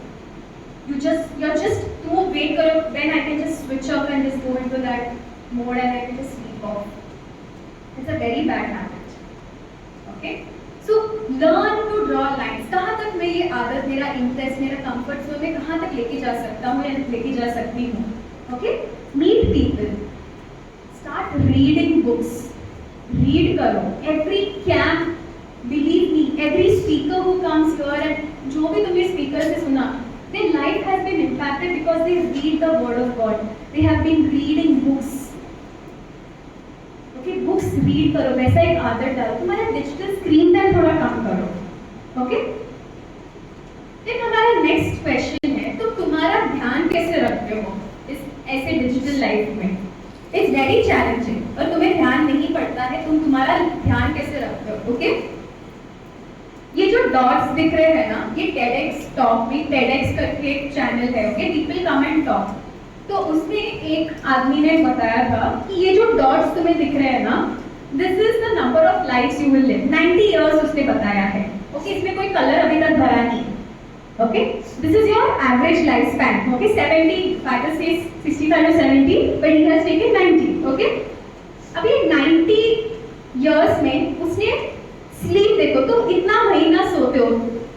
You're just तुम wait करो, then I can just switch off and just go into that mode and I can just sleep off. It's a very bad habit. Okay? So learn to draw lines. कहाँ तक मैं ये आदत, मेरा interest, मेरा comfort zone में कहाँ तक लेके जा सकता हूँ या लेके जा सकती हूँ? Okay? Meet people. Start reading books. Read करो. Every camp, believe me, every speaker who comes here and जो भी तुमने speaker से सुना, their life has been impacted because they read the word of God. They have been reading books. Okay, books read करो, वैसा एक आदत डालो, तुम्हारा डिजिटल स्क्रीन टाइम थोड़ा कम करो, okay? फिर हमारा नेक्स्ट क्वेश्चन है, तो तुम्हारा ध्यान कैसे रखते हो इस ऐसे डिजिटल लाइफ में? इट्स वेरी चैलेंजिंग और तुम्हें ध्यान नहीं पड़ता है, तुम तुम्हारा ध्यान कैसे रखते हो, ओके? ये जो डॉट्स दिख रहे हैं ना, ये TEDx टॉक में, TEDx करके एक चैनल है, okay, people come and talk, तो उसमें एक आदमी ने बताया था कि ये जो डॉट्स तुम्हें दिख रहे हैं ना, this is the number of lifes you will live, 90 years उसने बताया है, ओके, इसमें कोई कलर अभी तक भरा नहीं, okay, this is your average life span, okay, 70, father says 65 to 70, but he has taken 90, okay. अभी 90 इयर्स में उसने स्लीप देखो, तुम इतना महीना सोते हो,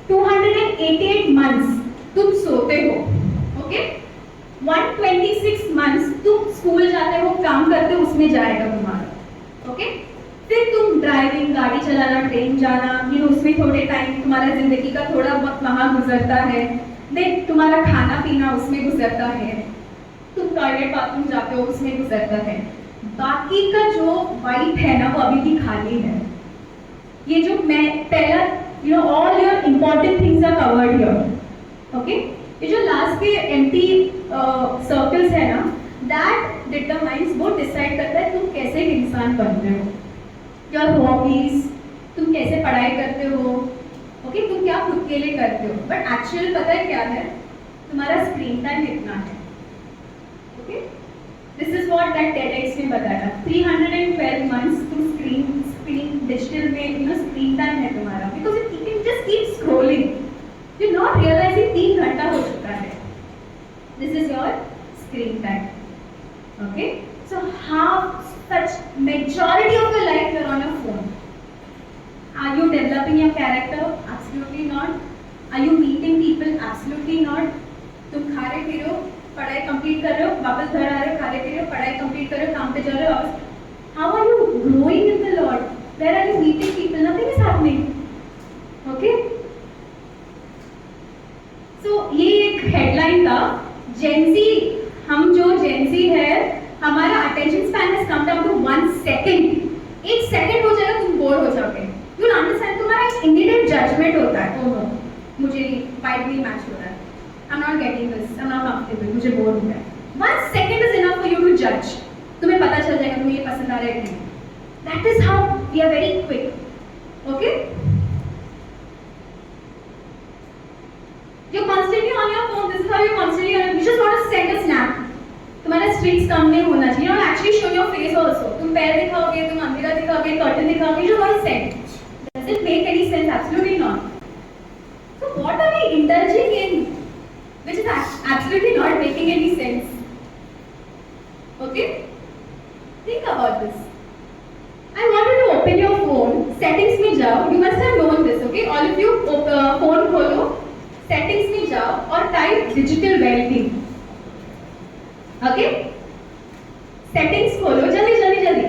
288 मंथ्स तुम सोते हो, ओके, 126 मंथ्स तुम स्कूल जाते हो, काम करते हो, उसमें जाएगा तुम्हारा, ओके। फिर तुम ड्राइविंग, गाड़ी चलाना, ट्रेन जाना, यू नो, उसमें थोड़े टाइम तुम्हारा जिंदगी का थोड़ा वक्त वहाँ गुजरता है, देन तुम्हारा खाना पीना उसमें गुजरता है, तुम टॉयलेट बाथरूम जाते हो, उसमें गुजरता है, बाकी का जो वाइट है ना वो अभी भी खाली है। ये जो मैं पहला, you know, all your important things are covered here, okay. ये जो लास्ट के एम्प्टी सर्कल्स है ना, दैट डिटरमाइंस, वो डिसाइड करता है तुम कैसे एक इंसान बनते हो, योर हॉबीज, तुम कैसे पढ़ाई करते हो, ओके, तुम क्या खुद के लिए करते हो, बट एक्चुअल पता है क्या है, तुम्हारा स्क्रीन टाइम इतना है, okay. This is what what that TEDx में बताया, 312 months तुम screen digital में, screen time है तुम्हारा, because you can just keep scrolling, you're not realizing 3 घंटा हो चुका है. This is your screen time. Okay, so how such majority of your life you're on your phone. Are you developing your character? Absolutely not. Are you meeting people? Absolutely not. तुम खा रहे P रहे हो, पढ़ाई complete कर रहे हो, वापस घर आ रहे हो, खा रहे पी रहे हो, पढ़ाई कंप्लीट कर रहे हो, काम पे जा रहे हो, वापस. How are you growing in the Lord? Where are you meeting people? Nothing is happening. Okay? So ये एक हेडलाइन था. Gen Z, हम जो Gen Z है, हमारा attention span has come down to 1 second. 1 second हो जाएगा तुम बोर हो जाओगे. You will understand, तुम्हारा एक immediate judgment होता है. ओहो, मुझे वाइब नहीं मैच हो रहा है. I'm not getting this. I'm not comfortable. मुझे बोर हो रहा है. 1 second is enough for you to judge. तुम्हें पता चल जाएगा तुम्हें ये पसंद आ रहा है कि नहीं. That is how we are very quick. Okay? You're constantly on your phone. This is how you're constantly on. You just want to send a snap. तुम्हारा streaks कम नहीं होना चाहिए. You don't actually show your face also. तुम पैर दिखाओगे, तुम अंधेरा दिखाओगे, curtain दिखाओगे. You just want to send. Does it make any sense? Absolutely not. So what are we indulging in? Which is absolutely not making any sense. Okay? Think about this. I want you to open your phone. Settings में जाओ. You must have known this. Okay? All of you phone खोलो. Settings में जाओ और type digital well-being. Okay? Settings खोलो. जल्दी जल्दी जल्दी.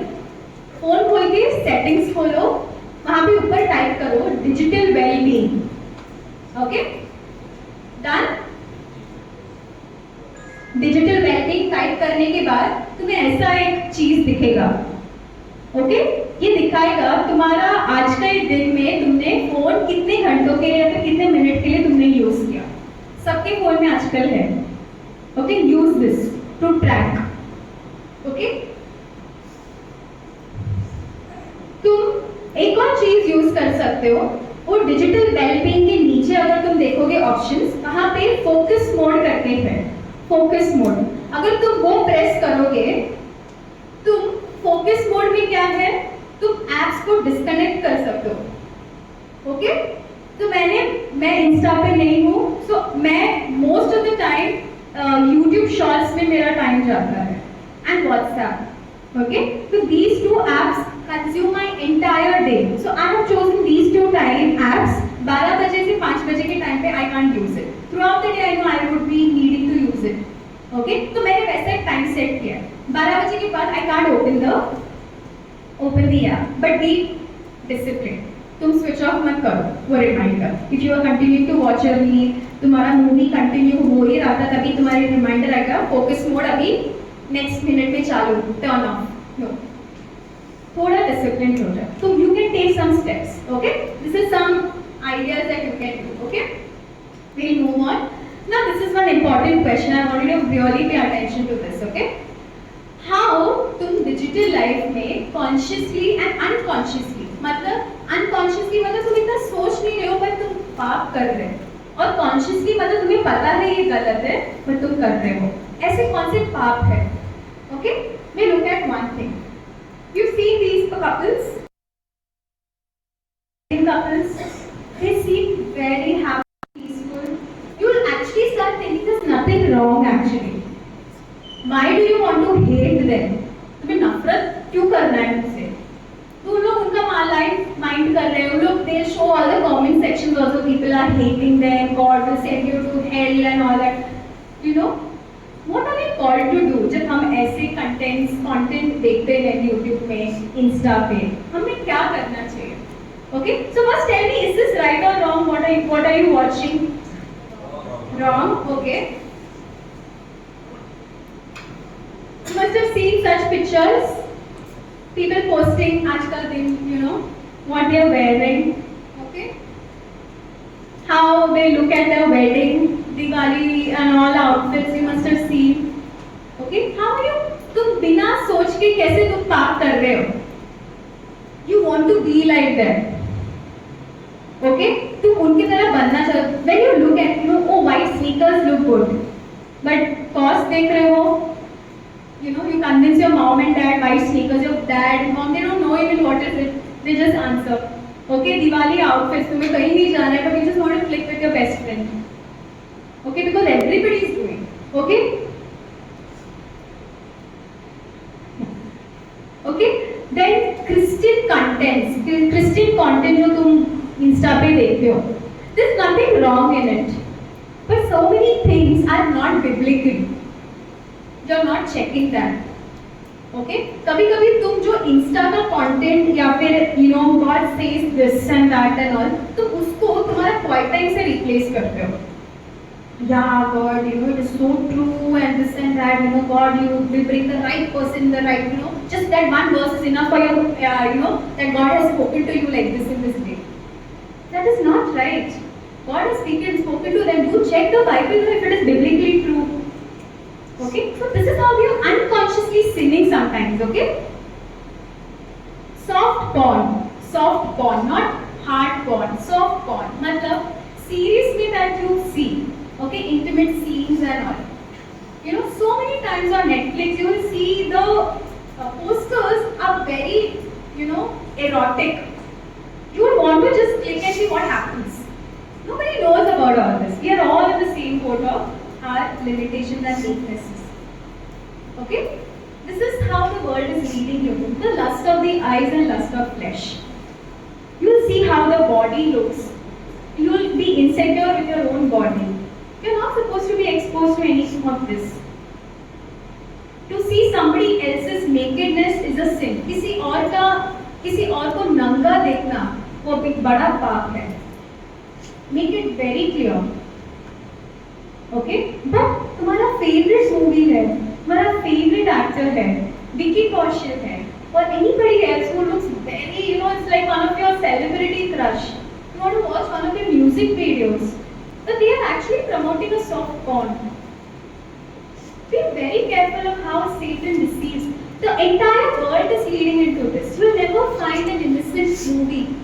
phone खोल के settings खोलो. वहाँ पे ऊपर टाइप करो digital well-being. Okay? Done? Digital wellbeing type करने के बाद तुम्हें ऐसा एक चीज दिखेगा. ओके, ये दिखाएगा तुम्हारा आज के दिन में तुमने फोन कितने घंटों के लिए या फिर कितने मिनट के लिए तुमने यूज किया. सबके फोन में आजकल है. Okay, use this to track. Okay, तुम एक और चीज यूज कर सकते हो. वो डिजिटल वेलबींग के नीचे अगर तुम देखोगे ऑप्शंस, वहां पे फोकस मोड करके है. फोकस मोड, अगर तुम वो प्रेस करोगे, तुम फोकस मोड में क्या है, तुम एप्स को डिस्कनेक्ट कर सकते हो. ओके, तो मैं इंस्टा पे नहीं हूँ, सो मैं most of the time YouTube shorts में मेरा टाइम जाता है and WhatsApp. Okay, so these two apps consume my entire day. So I have chosen these two time apps. 12 बजे से 5 बजे के टाइम पे I can't use it. Throughout the day I know I would be needing to use it. Okay? तो मैंने वैसा एक time set किया है. 12 बजे के बाद I can't open the app. But be disciplined. तुम स्विच ऑफ मत करो वो reminder. If you are continuing to watch your reel, तुम्हारा मूवी कंटिन्यू हो ही रहा था, तभी तुम्हारी रिमाइंडर आएगा फोकस मोड अभी नेक्स्ट मिनट में चालू, टर्न ऑफ. नो, थोड़ा डिसिप्लिन हो जाए. तो you can take some steps. Okay, this is some ideas that you can do. Okay, we'll move on. Now this is one important question. I want you to really pay attention to this. Okay, how तुम digital life में consciously and unconsciously, मतलब unconsciously मतलब तुम इतना सोच नहीं रहे हो पर तुम पाप कर रहे हो, और consciously मतलब तुम्हें पता है ये गलत है पर तुम कर रहे हो. ऐसे कौन से पाप है? Okay, we look at one thing. You see these couples. Couples, they seem very happy, peaceful. You will actually start thinking there's nothing wrong actually. Why do you want to hate them? तुम्हें नफरत क्यों करना है उनसे? तो उन लोग उनका लाइफ माइंड कर रहे हैं. उन लोग they show all the comment sections also. People are hating them. God will send you to hell and all that. You know, what are we called to do? जब हम ऐसे कंटेंट देखते हैं YouTube में, Insta पे, हमें क्या करना चाहिए? Okay, so first tell me, is this right or wrong? What are you watching? Wrong. Okay. You must have seen such pictures. People posting आजकल दिन, you know, what they are wearing. Okay. How they look at their wedding, Diwali and all outfits you must have seen. Okay. How are you? तुम बिना सोच के कैसे तुम पाप कर रहे हो? You want to be like them. Okay, तुम उनकी तरह बनना चाहते. When you look at, you know, oh white sneakers look good, but cost देख रहे हो, You know, you convince your mom and dad, white sneakers, your dad, mom, they don't know even what is it. They just answer. Okay, Diwali outfits, तुम्हें कहीं नहीं जाना है, but you just want to click with your best friend. Okay, because everybody is doing. Okay? Okay? Then Christian contents, Christian content जो तुम Insta पे देखते हो, there's nothing wrong in it. But so many things are not biblical. You're not checking that. Okay? कभी-कभी तुम जो Insta का content या फिर you know God says this and that and all, तो उसको तुम्हारा quiet time से replace करते हो. Yeah, God, you know, it is so true and this and that, you know, God, you will bring the right person, the right, you know, just that one verse is enough for you, you know, that God has spoken to you like this in this day. That is not right. God has spoken to them. Do check the Bible if it is biblically true. Okay, so this is how we are unconsciously sinning sometimes, okay? Soft porn, not hard porn, soft porn. मतलब series में that you see. Okay, intimate scenes and all. You know, so many times on Netflix, you will see the posters are very, you know, erotic. You would want to just click and see what happens. Nobody knows about all this. We are all in the same boat of our limitations and weaknesses. Okay? This is how the world is leading you to. The lust of the eyes and lust of flesh. You will see how the body looks. You will be insecure with your own body. You're not supposed to be exposed to anything of this. To see somebody else's nakedness is a sin. किसी और को नंगा देखना वो एक बड़ा पाप है. Make it very clear. Okay? But तुम्हारा favorite movie है, तुम्हारा favorite actor है, Vicky Kaushal है, or anybody else who looks very, you know, it's like one of your celebrity crush. You want to watch one of their music videos. But they are actually promoting a soft porn. Be very careful of how Satan deceives. The entire world is leading into this. You will never find an innocent movie,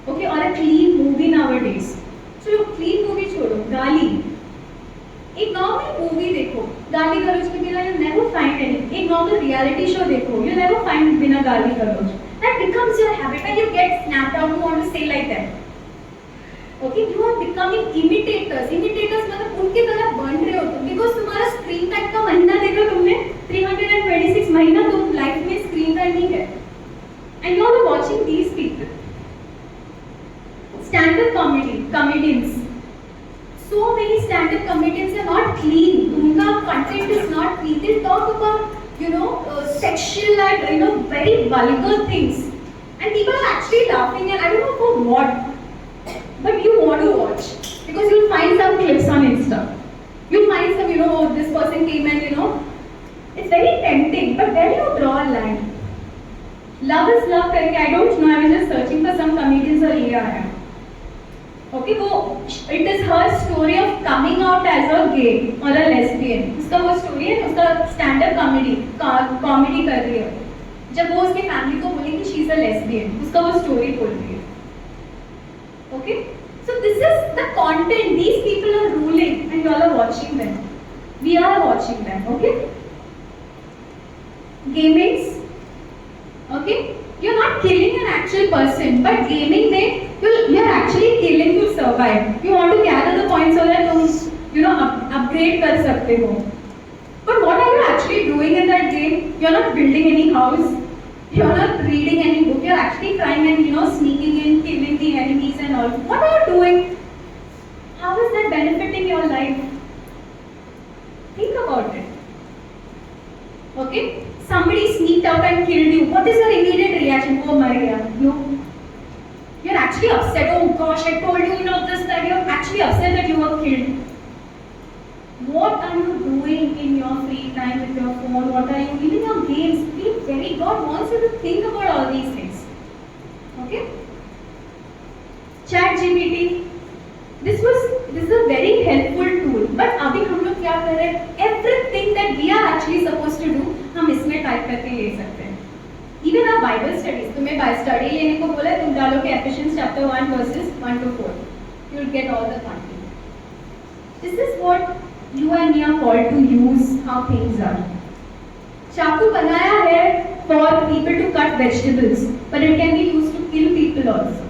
okay, or a clean movie nowadays. So you clean movie छोड़ो, गाली. एक normal movie देखो, गाली गलौज के बिना you never find any. एक normal reality show देखो, you never find बिना गाली गलौज. That becomes your habit and you get snapped out. You want to say like that. Okay, you are becoming imitators. Imitators मतलब उनकी तरह बन रहे हो तुम. Because तुम्हारा screen time का महीना देखा तुमने 326 महीना तुम लाइफ में screen time नहीं है. And you are watching these people. Stand-up comedians. So many stand-up comedians are not clean. उनका content is not clean. They talk about, you know, sexual and, you know, very vulgar things. And people are actually laughing and I don't know for what. But you want to watch because you'll find some clips on Insta. You'll find some, you know, oh, this person came and, you know, it's very tempting. But where do you draw a line? Love is love करके I don't know. I was just searching for some comedians और ये आया. Okay, वो it is her story of coming out as a gay or a lesbian. उसका वो story है, उसका stand-up comedy कर रही है. जब वो उसके family को बोले कि she is a lesbian, उसका वो story बोल रही है. Okay, so this is the content. These people are ruling, and you all are watching them. We are watching them. Okay. Gamings. Okay, you're not killing an actual person, but gaming you're actually killing to survive. You want to gather the points so that you know upgrade कर सकते हो. But what are you actually doing in that game? You're not building any house. You're not reading any book. You're actually trying and, you know, sneaking in, killing the enemies and all. What are you doing? How is that benefiting your life? Think about it. Okay? Somebody sneaked out and killed you. What is your immediate reaction? Oh, mar gaya. No. You're actually upset. Oh gosh, I told you, you know, this, that. You're actually upset that you were killed. What are you doing in your free time with your phone? What are you, even your games? God wants you to think about all these things. Okay? ChatGPT. This is a very helpful tool. But अभी हम लोग क्या कर रहे हैं? Everything that we are actually supposed to do, हम इसमें type करके ले सकते हैं. Even our Bible studies. तुम्हें study लेने को बोला तुम डालोगे Ephesians chapter 1 verses 1 to 4. You will get all the content. This is what you and me are called to use how things are. चाकू बनाया है for people to cut vegetables, but it can be used to kill people also.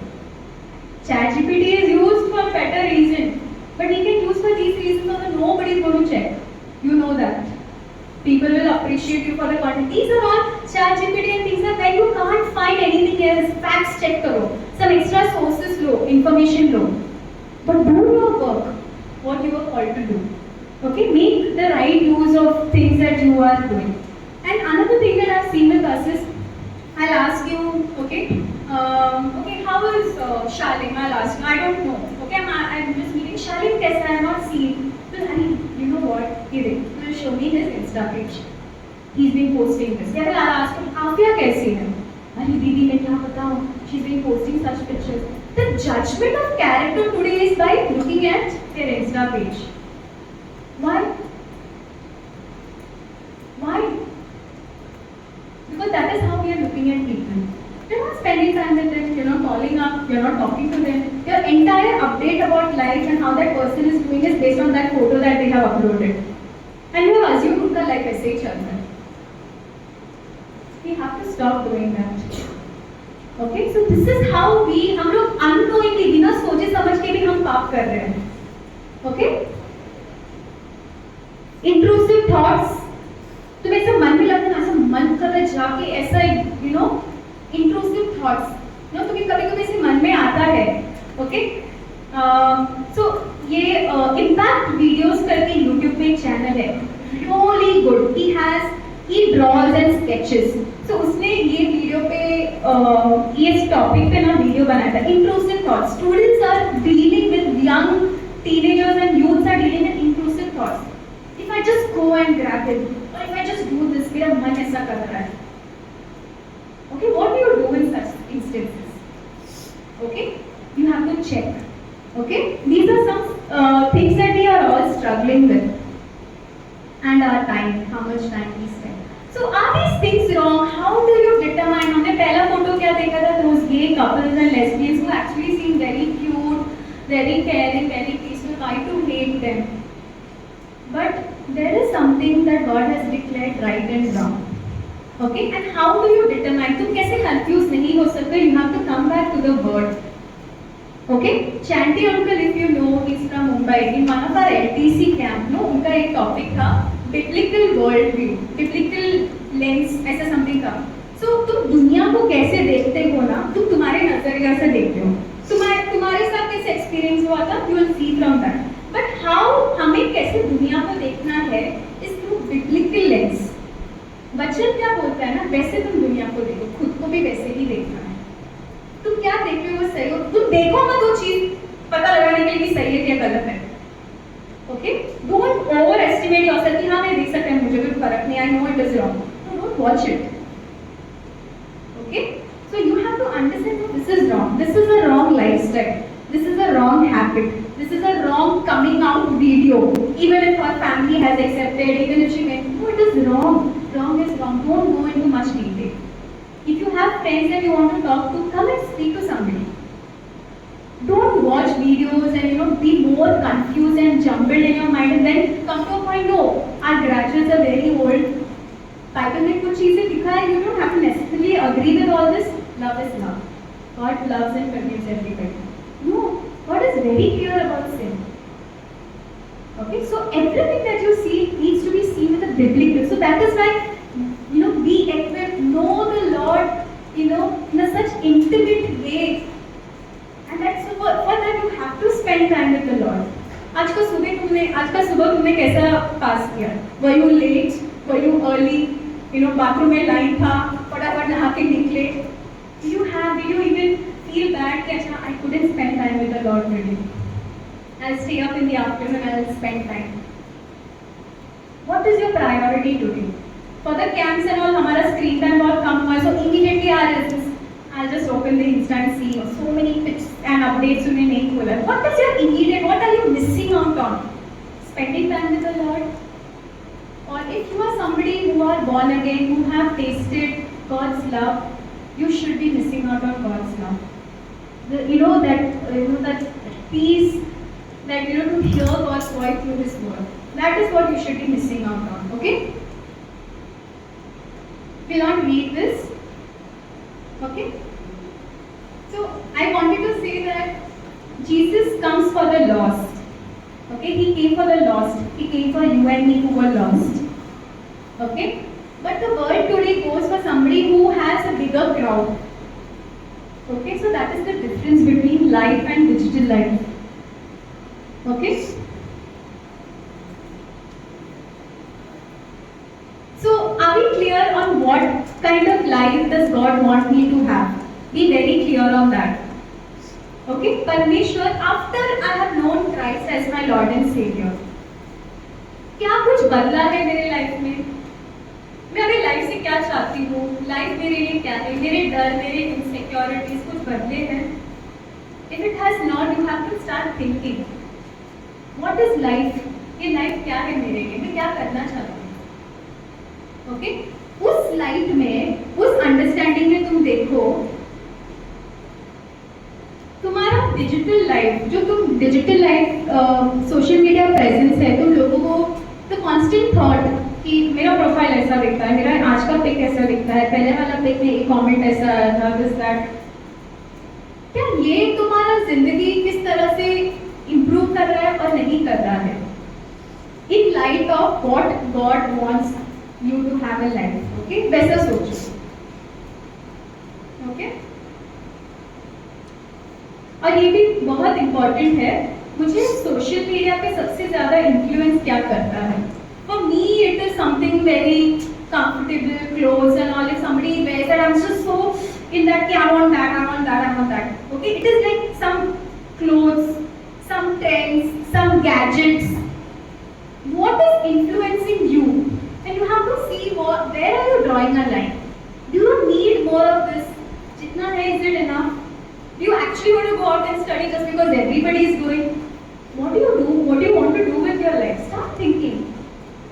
ChatGPT is used for better reason, but we can use for these reasons also nobody is going to check. You know that. People will appreciate you for the content. These are all ChatGPT and things are where you can't find anything else. Facts check karo. Some extra sources low, information low. But do your work, what you are called to do. Okay, make the right use of things that you are doing. And another thing that I've seen with us is, I'll ask you, okay, how is Shalim? I'll ask you. I don't know. Okay, I'm just meeting Shalim. Kaisa? I have not seen. But you know what? He will show me his Insta page. He's been posting this. Yeah, I'll ask him. Afia kaisi hai? Arey didi, मैं क्या बताऊँ? She's been posting such pictures. The judgment of character today is by looking at their Insta page. Why? Why? Because that is how we are looking at people. You're not spending time with them, you're not calling up, you're not talking to them. Your entire update about life and how that person is doing is based on that photo that they have uploaded. And you have assumed उनका life ऐसे ही चल रहा है. We have to stop doing that. Okay, so this is how हम लोग unknowingly बिना सोचे समझ के भी हम पाप कर रहे हैं. Okay? Intrusive thoughts. तुम्हें ऐसा मन में लगता है, ऐसा मन कर रहा है जाके ऐसा intrusive thoughts, तुम्हें कभी-कभी ऐसे मन में आता है, okay? So ये impact videos करके YouTube पे एक चैनल है, really good. He draws and sketches. So उसने ये वीडियो पे ये टॉपिक पे ना वीडियो बनाया था, intrusive thoughts. Students are dealing with young teenagers and youths are dealing with intrusive thoughts. If I just go and grab it, or if I just do this, मेरा मन ऐसा कर रहा है. Okay, what do you do in such instances? Okay, you have to check. Okay, these are some things that we are all struggling with, and our time, how much time we spend. So are these things wrong? How do you determine? हमने पहला photo क्या देखा था? Those gay couples and lesbians who actually seem very cute, very caring, very peaceful. Why to hate them? But there is something that God has declared right and wrong. Okay, and how do you determine? तुम कैसे confused नहीं हो सकते? You have to come back to the word. Okay, Chanty uncle, if you know, he's from Mumbai. In one of our LTC camp, no, उनका एक topic था biblical worldview, biblical lens, ऐसा something था. So तुम दुनिया को कैसे देखते हो ना? तुम तुम्हारे नजरिया से देखते हो. तुम्हारे साथ कैसे experience हुआ था? You will see from that. But how हमें कैसे दुनिया को देखना है is through biblical lens. Bachchan क्या बोलता है ना, वैसे तुम दुनिया को देखो, खुद को भी वैसे ही देखना है. तुम क्या देख रहे हो वो सही हो, तुम देखो मत वो चीज पता लगाने के लिए कि सही है क्या गलत है. Okay, don't over estimate yourself कि हाँ मैं देख सकता हूँ, मुझे कोई फर्क नहीं, I know it is wrong. No, don't watch it. Okay, so you have to understand this is wrong, this is a wrong lifestyle, this is a wrong habit, this is a wrong coming out video. Even if her family has accepted, even if she went, no, it is wrong. Wrong is wrong. Don't go into much detail. If you have friends that you want to talk to, come and speak to somebody. Don't watch videos and be more confused and jumbled in your mind and then come to a point, no, our graduates are very old. Bible में कुछ चीजें लिखा है, you don't have to necessarily agree with all this. Love is love. God loves and forgives everybody. No, God is very clear about sin. Okay, so everything that you see needs to be seen with a biblical. So that is why, be equipped, know the Lord, in a such intimate way. And that's for that you have to spend time with the Lord. आज का सुबह तुमने कैसा पास किया? Were you late? Were you early? Bathroom में line था, फटाफट नहा के निकले. Did you even feel bad कि अच्छा I couldn't spend time with the Lord today? I'll stay up in the afternoon and I'll spend time. What is your priority today? For the camps and all, हमारा screen time बहुत कम हुआ है, so immediately I'll just open the Insta and see so many pics and updates उन्हें नहीं खोला. What is your immediate? What are you missing out on? Spending time with the Lord? Or if you are somebody who are born again, who have tasted God's love, you should be missing out on God's love. That peace, that to hear God's voice through His word. That is what you should be missing out on. Okay? will not read this. Okay? So I wanted to say that Jesus comes for the lost. Okay? He came for the lost. He came for you and me who were lost. Okay? But the world today goes for somebody who has a bigger crowd. Okay? So that is the difference between life and digital life. Okay? So, are we clear on what kind of life does God want me to have? Be very clear on that. Okay? Parmeshwar, after I have known Christ as my Lord and Savior, क्या कुछ बदला है मेरे life में? मैं अभी life से क्या चाहती हूँ? लाइफ मेरे लिए क्या है? मेरे डर, मेरे इनसिक्योरिटीज कुछ बदले हैं? If it has not, you have to start thinking. What is life? ये लाइफ क्या है मेरे लिए? मैं क्या करना चाहती हूँ? ओके? उस लाइट में, उस अंडरस्टैंडिंग में तुम देखो, तुम्हारा डिजिटल लाइफ, जो तुम digital life, social media presence है, तुम लोगों को द कांस्टेंट थॉट कि मेरा प्रोफाइल ऐसा दिखता है, मेरा आज का पिक ऐसा दिखता है, पहले वाला पिक में एक कमेंट ऐसा आया था, दिस दैट, क्या ये तुम्हारा जिंदगी किस तरह से इंप्रूव कर रहा है और नहीं कर रहा है? In light of what God wants you to have a life. Okay? वैसा सोचो. ओके? और ये भी बहुत इंपॉर्टेंट है, मुझे सोशल मीडिया पे सबसे ज्यादा इन्फ्लुएंस क्या करता है? For me it is something very comfortable clothes and all. If somebody wears that, I'm just so in that कि I want that, I want that, I want that. Okay, it is like some clothes, some trends, some gadgets. What is influencing you? And you have to see what, where are you drawing a line? Do you need more of this? Jitna hai, is it enough? Do you actually want to go out and study just because everybody is doing? What do you do? What do you want to do with your life? Start thinking.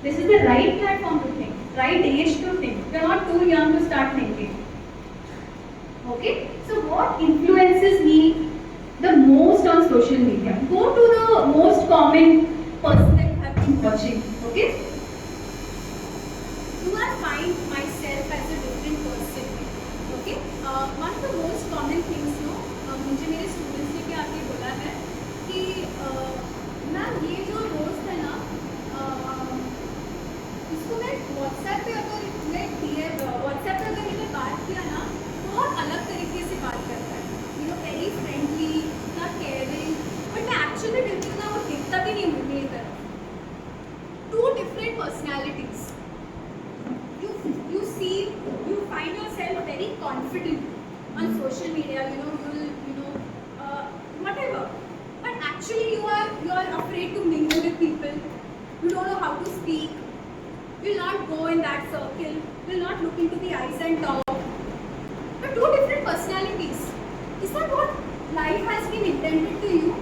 This is the right platform to think, right age to think. You're not too young to start thinking. Okay? So what influences me the most on social media? Go to the most common person that you have been watching. Okay? Do I find myself as a different person? Okay? One of the most common things, मुझे मेरे students ने भी आके बोला है कि ma'am ये जो रोस्ट है ना, इसको मैं व्हाट्सएप पे अगर मैंने बात किया ना, बहुत अलग तरीके से बात करता है, very friendly, not caring, but मैं एक्चुअली बिल्कुल ना वो दिखता भी नहीं मेरी तरफ. Two different personalities. You find yourself very confident on social media, whatever, but actually you are afraid to mingle with people. You don't know how to speak. You will not go in that circle. You will not look into the eyes and talk. But two different personalities. Is that what life has been intended to you?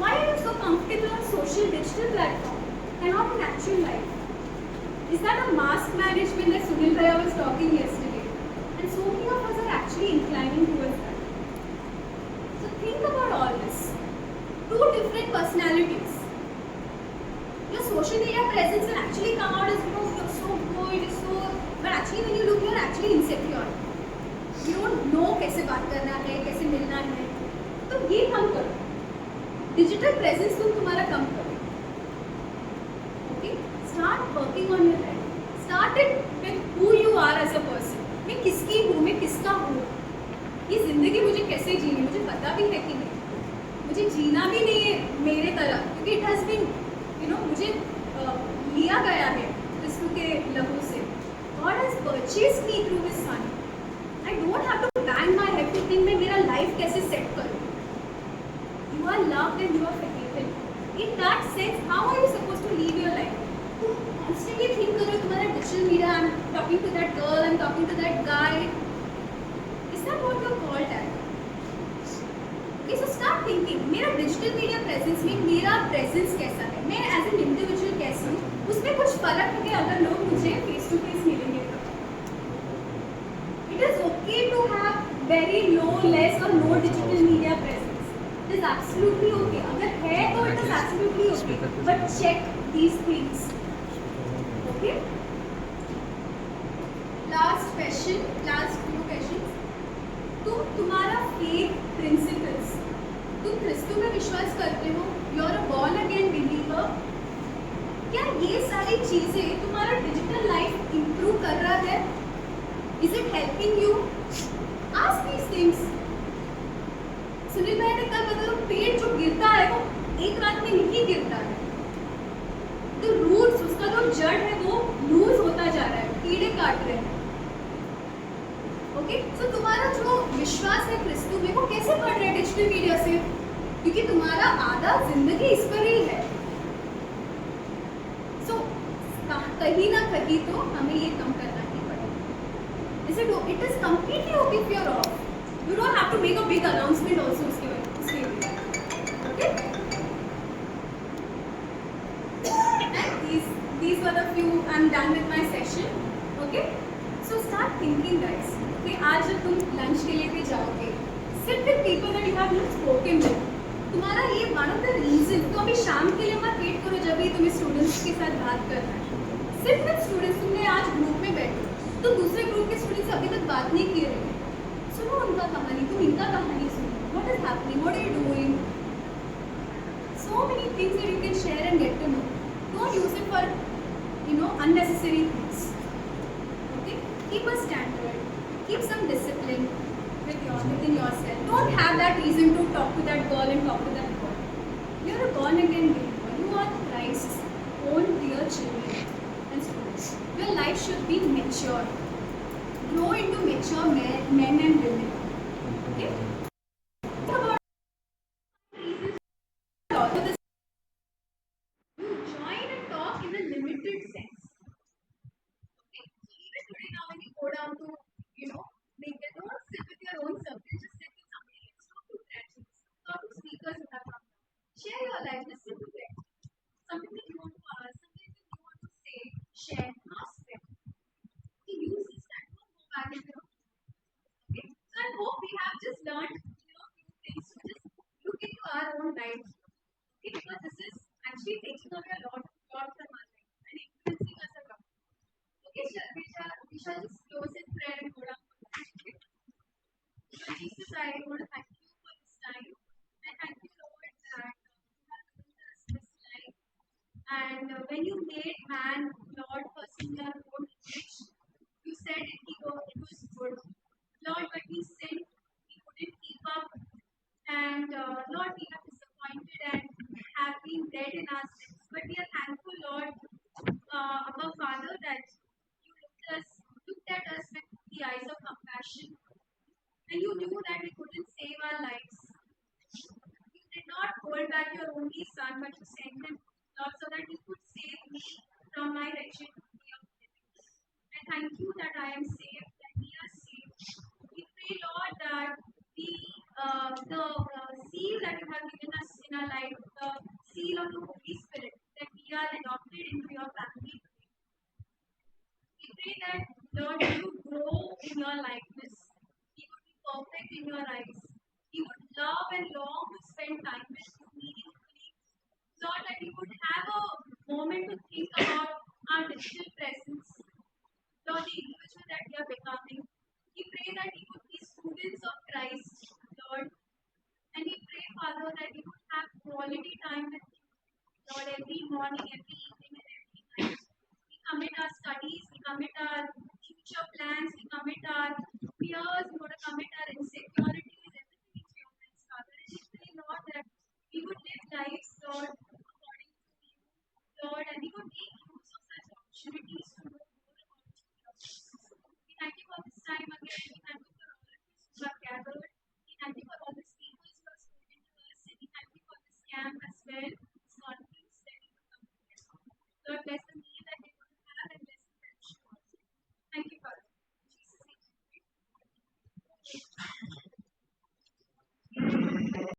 Why are you so comfortable on social digital platform and not in actual life? Is that a mask management that Sunil Bhaiya was talking yesterday? And so many of us are actually inclining towards that. So think about all this. Two different personalities. Your social media presence will actually come out as, you're so good, but actually when you look, you're actually insecure. You don't know कैसे बात करना है, कैसे मिलना है. तो ये कम करो. Digital presence तुम तुम्हारा कम करो. Okay? Start working on your life. Start it with who you are as a person. मैं किसकी हूँ, मैं किसका हूँ. ये जिंदगी मुझे कैसे जीनी, मुझे पता भी है कि नहीं. मुझे जीना भी नहीं है मेरे तरह, क्योंकि it has been, मुझे लिया गया है कृष्ण के लहू से. God has purchased me through His Son. I don't have to bang my head to think मैं मेरा life कैसे set करूँ. You are loved and you are forgiven. In that sense, how are you supposed to live your life? तुम constantly think करो तुम्हारा digital media, I'm talking to that girl, I'm talking to that guy. Is that what you're called at? Okay, so start thinking. मेरा digital media presence में मेरा presence कैसा है? मैं as an individual कैसी हूँ? उसमें कुछ फर्क है अगर लोग मुझे face to face मिलेंगे तो. It is okay to have very low, less or no digital media presence. It is absolutely okay. अगर है तो it is absolutely okay. But check these things. Okay? Question, last few questions. तुम्हारा faith principles, तुम क्रिस्तु में विश्वास करते हो, you are a born again believer, क्या ये सारी चीजें तुम्हारा डिजिटल लाइफ इंप्रूव कर रहा है? Is it helping you? Ask these things. Sunil भाई ने कल बताया पेड़ जो गिरता है वो एक रात में नहीं गिरता है. तो रूट्स, उसका जो जड़ है वो लूज होता जा रहा है, कीड़े काट रहे हैं. ओके, सो तुम्हारा जो विश्वास है क्रिस्तु में वो कैसे बढ़ रहा है डिजिटल मीडिया से? क्योंकि तुम्हारा आधा जिंदगी इस पर ही है. सो कहीं ना कहीं तो हमें ये कम करना ही पड़ेगा. It is completely okay if you are off. You don't have to make a big announcement also उसके लिए. Okay? And these were the few. I'm done with my session. Okay? So start thinking, guys. Okay? आज जब तुम lunch के लिए भी जाओगे, sit with people that you have not spoken with. तुम्हारा ये one of the reason. तो अभी शाम के लिए मत वेट करो जब भी तुम्हें स्टूडेंट्स के साथ बात करना है. Sit with students. तुमने आज ग्रुप में बैठो, तो दूसरे ग्रुप के स्टूडेंट्स से अभी तक बात नहीं की रहे. सुनो उनका कहानी, तुम इनका कहानी सुनो. What is happening? What are you doing? So many things that you can share and get to know. Don't use it for, unnecessary things. Okay? Keep a standard. Keep some discipline within yourself. Don't have that reason to talk to that girl and talk to that boy. You are a born again believer. You are Christ's own dear children and students. Your life should be mature. Grow into mature men and women. Okay? Also this, you join and talk in a limited sense. Okay? So even today now when you go down to, make it, don't sit with your own circle, just sit with somebody else. Talk to friends, talk to speakers who have come. Share your life, listen to them. Something that you want to ask, something that you want to say, share, ask them. Okay, use this time, don't go back and okay. So I hope we have just learned, few things to just look into our own lives. Okay, because this is actually taking away a lot from our life and influencing us a lot. Okay, we shall just close in prayer and go down. Okay. So Jesus, I want to thank you for this time. I thank you, Lord, that you have given us this life. And when you made man, Lord, first in your own image, you said it was good. Lord, but we sinned, we couldn't keep up, and Lord, we are disappointed and have been dead in our sins. But we are thankful, Lord, our Father, that you looked at us with the eyes of compassion, and you knew that we couldn't save our lives. You did not hold back your only Son, but you sent him, Lord, so that he could save me from my wretched way of living. I thank you that I am saved, that we are saved. We pray, Lord, that the seal that you have given us in our life, the seal of the Holy Spirit, that we are adopted into your family. We pray that, Lord, you grow in your likeness. We would be perfect in your eyes. We would love and long to spend time with you meaningfully. Lord, that we would have a moment to think about our digital presence. Lord, the individual that we are becoming. We pray that we would be students of Christ, Lord. And we pray, Father, that we would have quality time with you, Lord, every morning, every evening, and every night. We commit our studies, we commit our future plans, we commit our fears, we want to commit our insecurities, everything into your hands, Father. And we pray, Lord, that we would live lives, Lord, according to you, Lord, and we would be